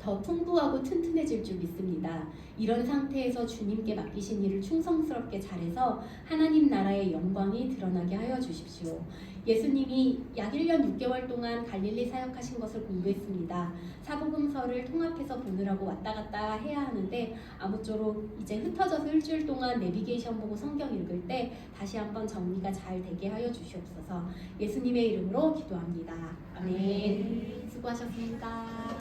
더 풍부하고 튼튼해질 줄 믿습니다. 이런 상태에서 주님께 맡기신 일을 충성스럽게 잘해서 하나님 나라의 영광이 드러나게 하여 주십시오. 예수님이 약 1년 6개월 동안 갈릴리 사역하신 것을 공부했습니다. 사복음서를 통합해서 보느라고 왔다 갔다 해야 하는데 아무쪼록 이제 흩어져서 일주일 동안 내비게이션 보고 성경 읽을 때 다시 한번 정리가 잘 되게 하여 주시옵소서. 예수님의 이름으로 기도합니다. 아멘. 수고하셨습니다.